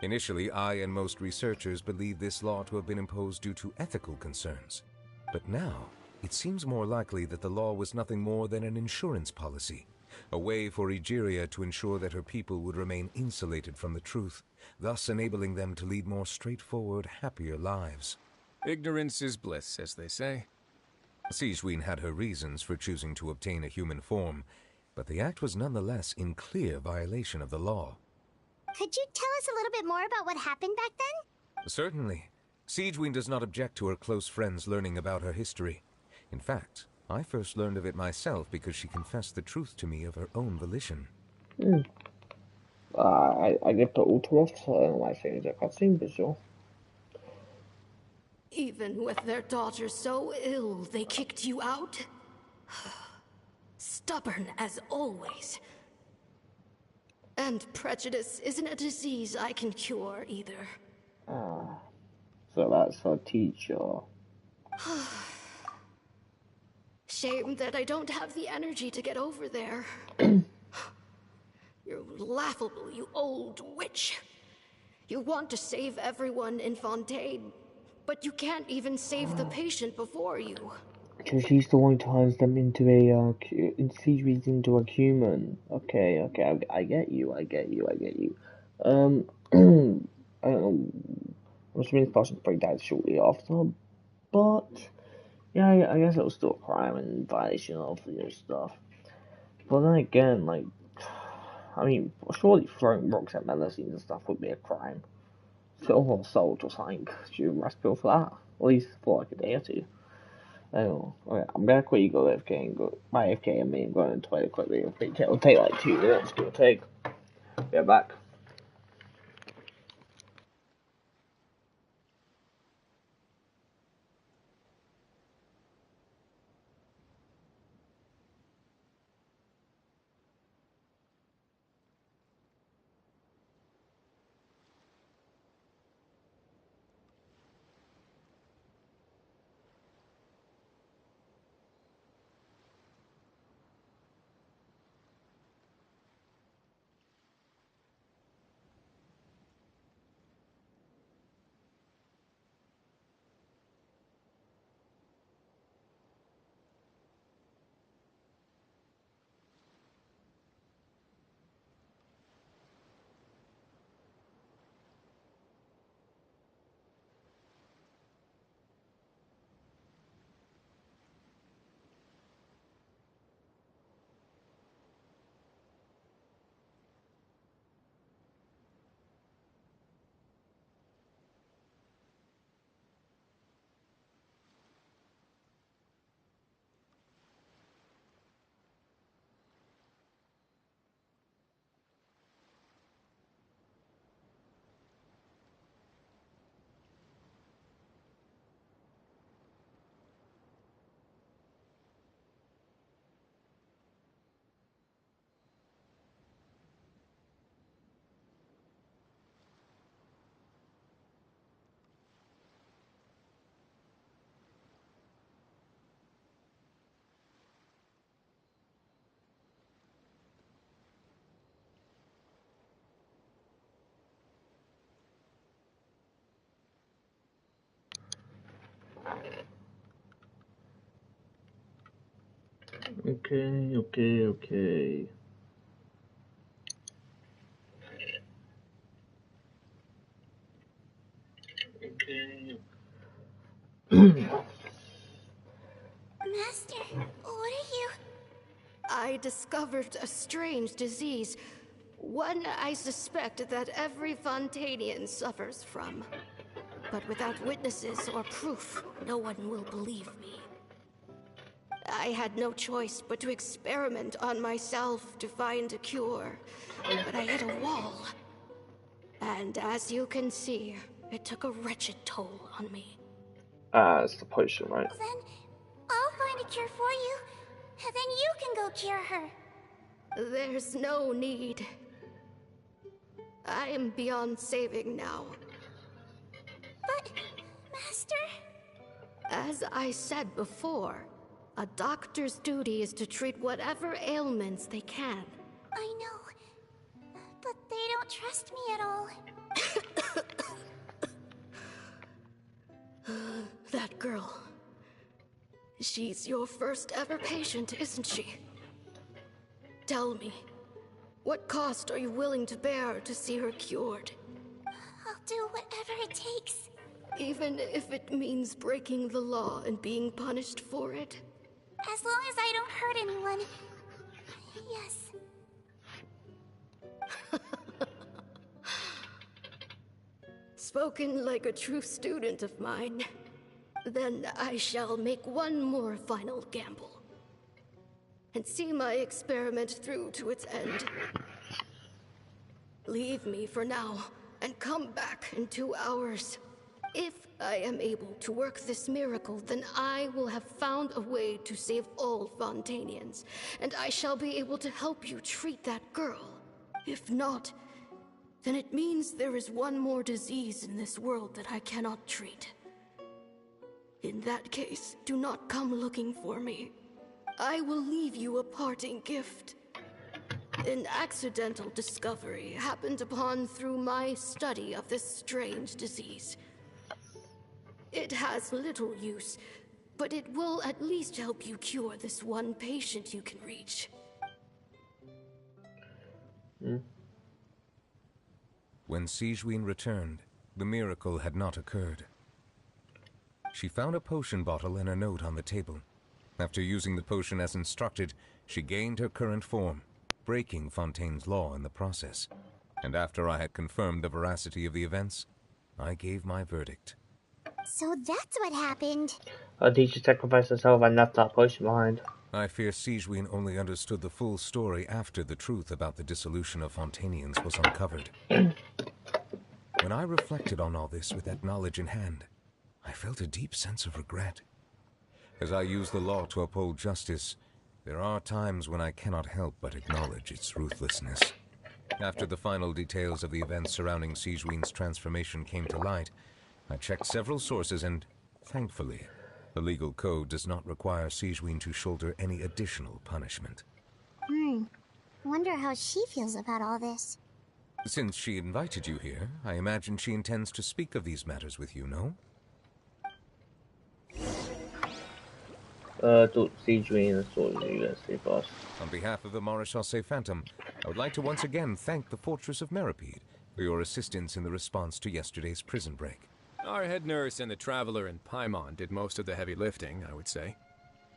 Initially, I and most researchers believed this law to have been imposed due to ethical concerns. But now, it seems more likely that the law was nothing more than an insurance policy, a way for Egeria to ensure that her people would remain insulated from the truth, thus enabling them to lead more straightforward, happier lives. Ignorance is bliss, as they say. Sigewinne had her reasons for choosing to obtain a human form, but the act was nonetheless in clear violation of the law. Could you tell us a little bit more about what happened back then? Certainly. Sigewinne does not object to her close friends learning about her history. In fact, I first learned of it myself because she confessed the truth to me of her own volition. I get the ultra so I think it's a cutscene visual. Even with their daughter so ill, they kicked you out? Stubborn as always. And prejudice isn't a disease I can cure either. So that's her teacher. Shame that I don't have the energy to get over there. You're laughable, you old witch. You want to save everyone in Fontaine, but you can't even save the patient before you. So she's the one who turns them into Sigewinne into a human. Okay, I get you. I don't know. I'm assuming this person probably died shortly after, but yeah, I guess it was still a crime and violation of stuff. But then again, like, I mean, surely throwing rocks at Melusines and stuff would be a crime. Kill her assault or something. You must go for that, at least for like a day or two. Oh, okay, I'm gonna quickly go AFK and go. My AFK, I mean, going to the toilet quickly. It'll take like 2 minutes. Give or take. Be right back. Okay, okay, okay. Master, what are you? I discovered a strange disease. One I suspect that every Fontanian suffers from. But without witnesses or proof, no one will believe me. I had no choice but to experiment on myself to find a cure. But I hit a wall. And as you can see, it took a wretched toll on me. It's the potion, right? Then I'll find a cure for you. And then you can go cure her. There's no need. I am beyond saving now. But, Master... As I said before, a doctor's duty is to treat whatever ailments they can. I know, but they don't trust me at all. That girl. She's your first ever patient, isn't she? Tell me, what cost are you willing to bear to see her cured? I'll do whatever it takes. Even if it means breaking the law and being punished for it? As long as I don't hurt anyone. Yes. Spoken like a true student of mine. Then I shall make one more final gamble. And see my experiment through to its end. Leave me for now, and come back in 2 hours. If I am able to work this miracle, then I will have found a way to save all Fontanians, and I shall be able to help you treat that girl. If not, then it means there is one more disease in this world that I cannot treat. In that case, do not come looking for me. I will leave you a parting gift. An accidental discovery happened upon through my study of this strange disease. It has little use, but it will at least help you cure this one patient you can reach. When Sigewinne returned, the miracle had not occurred. She found a potion bottle and a note on the table. After using the potion as instructed, she gained her current form, breaking Fontaine's law in the process. And after I had confirmed the veracity of the events, I gave my verdict. So that's what happened. Her teacher sacrificed herself and left that potion behind. I fear Sigewinne only understood the full story after the truth about the dissolution of Fontanians was uncovered. When I reflected on all this with that knowledge in hand, I felt a deep sense of regret. As I use the law to uphold justice, there are times when I cannot help but acknowledge its ruthlessness. After the final details of the events surrounding Sigewinne's transformation came to light, I checked several sources and, thankfully, the legal code does not require Sigewinne to shoulder any additional punishment. Wonder how she feels about all this. Since she invited you here, I imagine she intends to speak of these matters with you, no? Sigewinne is what you guys say, boss. On behalf of the Marechaussee Phantom, I would like to once again thank the Fortress of Meripede for your assistance in the response to yesterday's prison break. Our head nurse and the traveler in Paimon did most of the heavy lifting, I would say.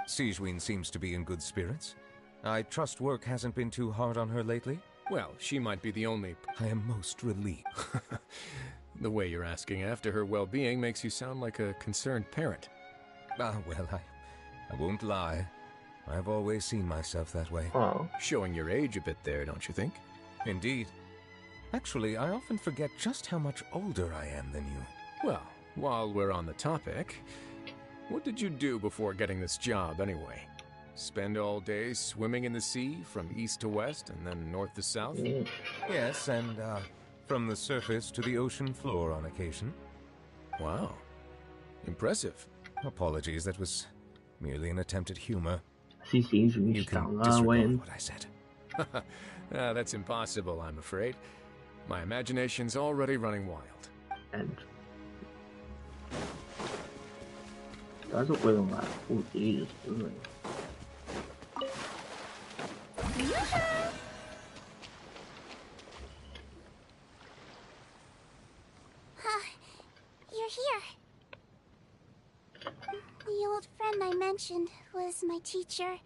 Sigewinne seems to be in good spirits. I trust work hasn't been too hard on her lately? Well, she might be the only... I am most relieved. The way you're asking after her well-being makes you sound like a concerned parent. Well, I won't lie. I've always seen myself that way. Oh. Showing your age a bit there, don't you think? Indeed. Actually, I often forget just how much older I am than you. Well, while we're on the topic, what did you do before getting this job, anyway? Spend all day swimming in the sea from east to west and then north to south? Yes, and from the surface to the ocean floor on occasion. Wow. Impressive. Apologies, that was merely an attempt at humor. You can disregard what I said. That's impossible, I'm afraid. My imagination's already running wild. And that's a way on that. Oh, Jesus. old friend I mentioned was my teacher.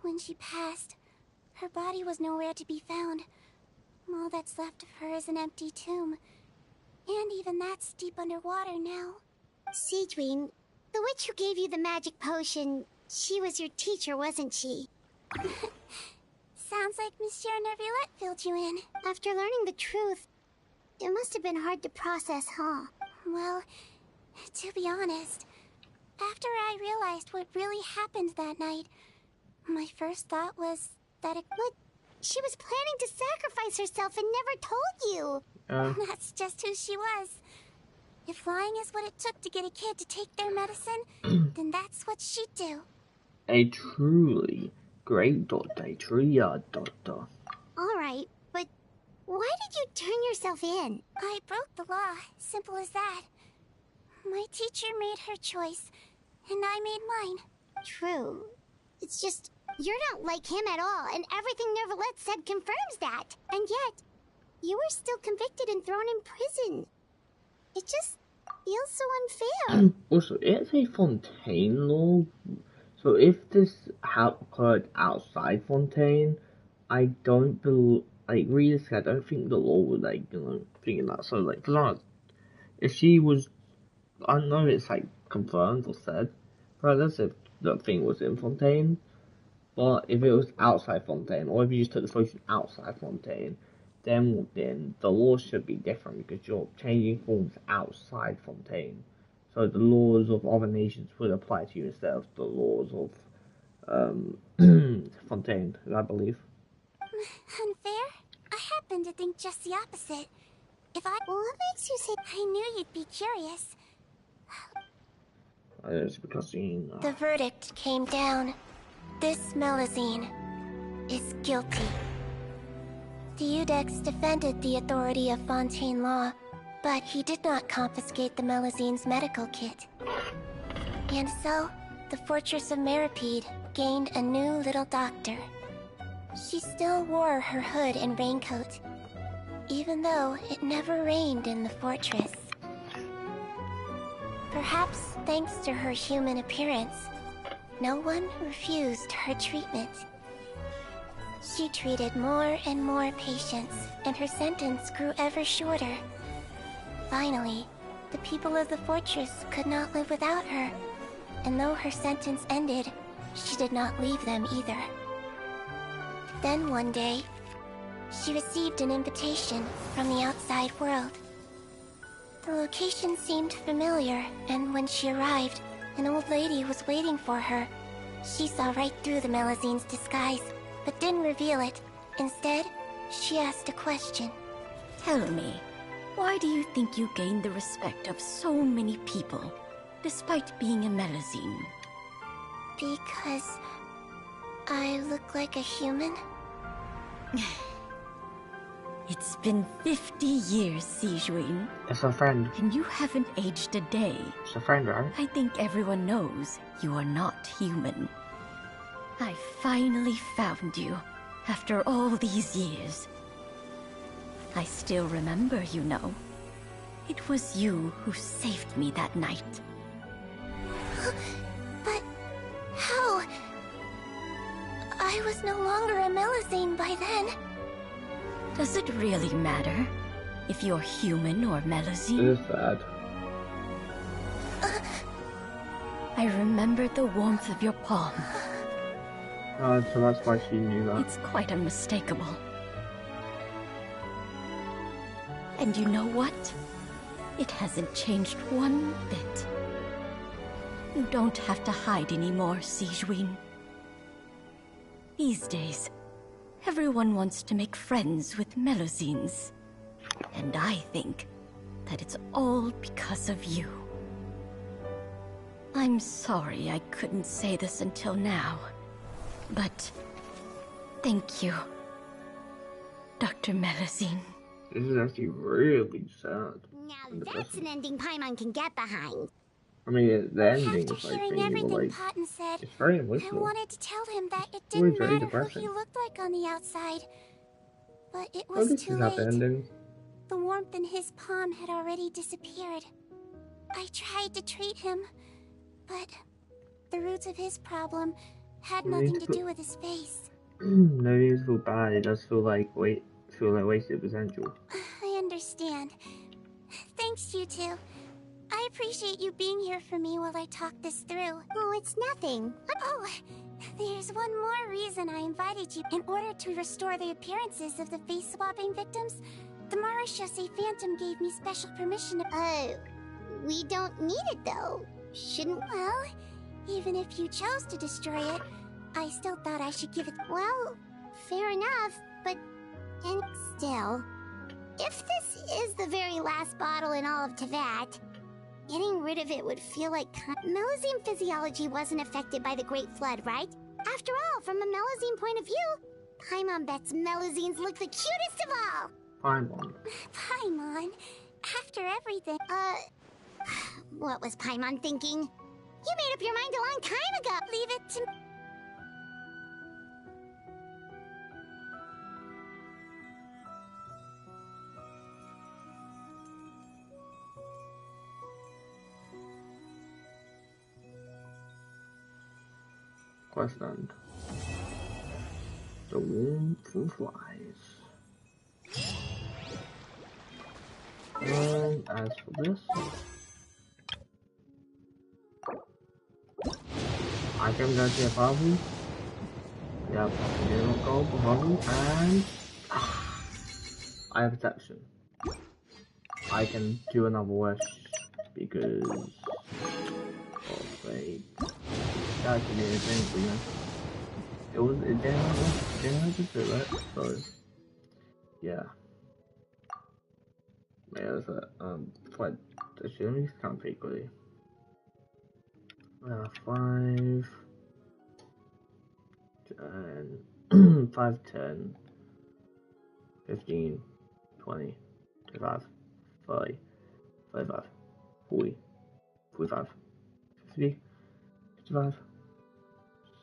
When she passed, her body was nowhere to be found. All that's left of her is an empty tomb. And even that's deep underwater now. Seedween, the witch who gave you the magic potion, she was your teacher, wasn't she? Sounds like Monsieur Neuvillette filled you in. After learning the truth, it must have been hard to process, huh? Well, to be honest, after I realized what really happened that night, my first thought was that it would... She was planning to sacrifice herself and never told you. That's just who she was. If lying is what it took to get a kid to take their medicine, then that's what she'd do. A truly great doctor, a truly doctor. Alright, but why did you turn yourself in? I broke the law, simple as that. My teacher made her choice, and I made mine. True. It's just, you're not like him at all, and everything Neuvillette said confirms that. And yet, you were still convicted and thrown in prison. It just feels so unfair. Also, it's a Fontaine law, so if this occurred outside Fontaine, I don't believe, like, realistically, I don't think the law would, like, think that. So, like, for example, if she was, I don't know if it's, like, confirmed or said, but that's if the thing was in Fontaine, but if it was outside Fontaine, or if you just took the potion outside Fontaine, then the law should be different because you're changing forms outside Fontaine. So the laws of other nations would apply to you instead of the laws of Fontaine, I believe. Unfair? I happen to think just the opposite. What makes you say... I knew you'd be curious. It's because The verdict came down. This Melusine is guilty. The Eudex defended the authority of Fontaine law, but he did not confiscate the Melusine's medical kit. And so, the Fortress of Meripede gained a new little doctor. She still wore her hood and raincoat, even though it never rained in the fortress. Perhaps thanks to her human appearance, no one refused her treatment. She treated more and more patients, and her sentence grew ever shorter. Finally, the people of the fortress could not live without her, and though her sentence ended, she did not leave them either. Then one day, she received an invitation from the outside world. The location seemed familiar, and when she arrived, an old lady was waiting for her. She saw right through the Melusine's disguise, but didn't reveal it. Instead, she asked a question. Tell me, why do you think you gained the respect of so many people, despite being a Melusine? Because I look like a human? It's been 50 years, Sejuin. It's a friend. And you haven't aged a day. It's a friend, right? I think everyone knows you are not human. I finally found you, after all these years. I still remember, you know. It was you who saved me that night. But how? I was no longer a Melusine by then. Does it really matter if you're human or Melusine? It is sad. I remember the warmth of your palm. So that's why she knew that. It's quite unmistakable. And you know what? It hasn't changed one bit. You don't have to hide anymore, Sejuin. These days, everyone wants to make friends with Melusines. And I think that it's all because of you. I'm sorry I couldn't say this until now, but thank you, Dr. Melusine. This is actually really sad. Now that's an ending Paimon can get behind. I mean, the ending is After like hearing being everything like, Patton said, it's very I emotional. wanted to tell him that it Always didn't very matter who depressing. he looked like on the outside. But it Oh, was this too is late. happy ending. The warmth in his palm had already disappeared. I tried to treat him, but the roots of his problem had nothing to do with his face. No need to feel bad. It does feel like wasted potential. I understand. Thanks, you two. I appreciate you being here for me while I talk this through. Oh, it's nothing. Oh, there's one more reason I invited you. In order to restore the appearances of the face-swapping victims, the Marechaussee Phantom gave me special permission to... We don't need it, though. Shouldn't... Well, even if you chose to destroy it, I still thought I should give it... Well, fair enough, but... And still... If this is the very last bottle in all of Teyvat, getting rid of it would feel like... Melusine physiology wasn't affected by the Great Flood, right? After all, from a Melusine point of view, Paimon bets Melusines look the cutest of all! Paimon. Paimon, after everything... What was Paimon thinking? You made up your mind a long time ago! Leave it to... Questland. The warmth of flies. And as for this, I can go to a bubble. Yep, little gold bubble, and I have protection. I can do another wish because wait. That could be anything for you. It didn't just do it, so yeah. Yeah, that's it. What the shooting can't pretty quickly. 5 10 5 10 15 20 25 30 35 40 45 50 55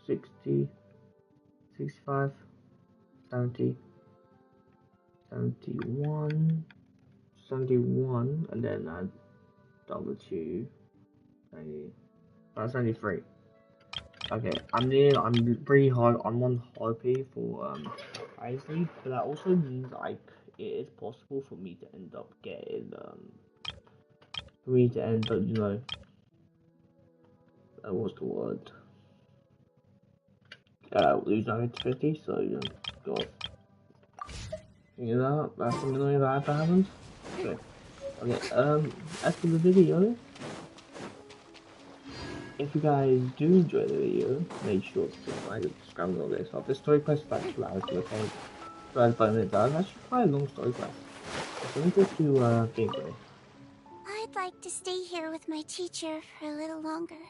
60 65 70 71 71 and then add double 2 73. Okay, I'm pretty hard. I'm on hard pay for Isley, but that also means it is possible for me to end up getting you know, what's the word? Lose 50, so you know, God. You know, that's something like that happens. Okay, as for the video, if you guys do enjoy the video, make sure to like and subscribe and all this stuff. This story quest is about 2 hours to attend. 5 minutes. That's actually quite a long story quest. So let me get to gameplay. I'd like to stay here with my teacher for a little longer.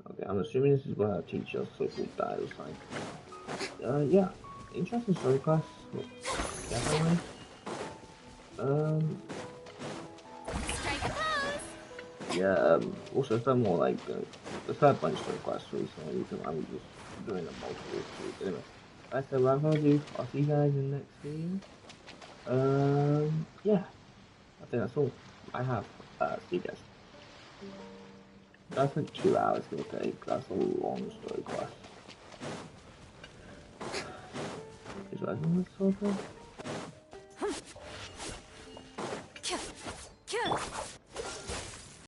Okay, I'm assuming this is where our teacher so-called died or something. Yeah. Interesting story quest. Definitely. Yeah, also some more like the third bunch of quests recently because I'm just doing a multiple series. Anyway, that's what I'm gonna do. I'll see you guys in the next video. Yeah, I think that's all I have. See you guys. That's like 2 hours gonna take. That's a long story quest. Is that in this sort of?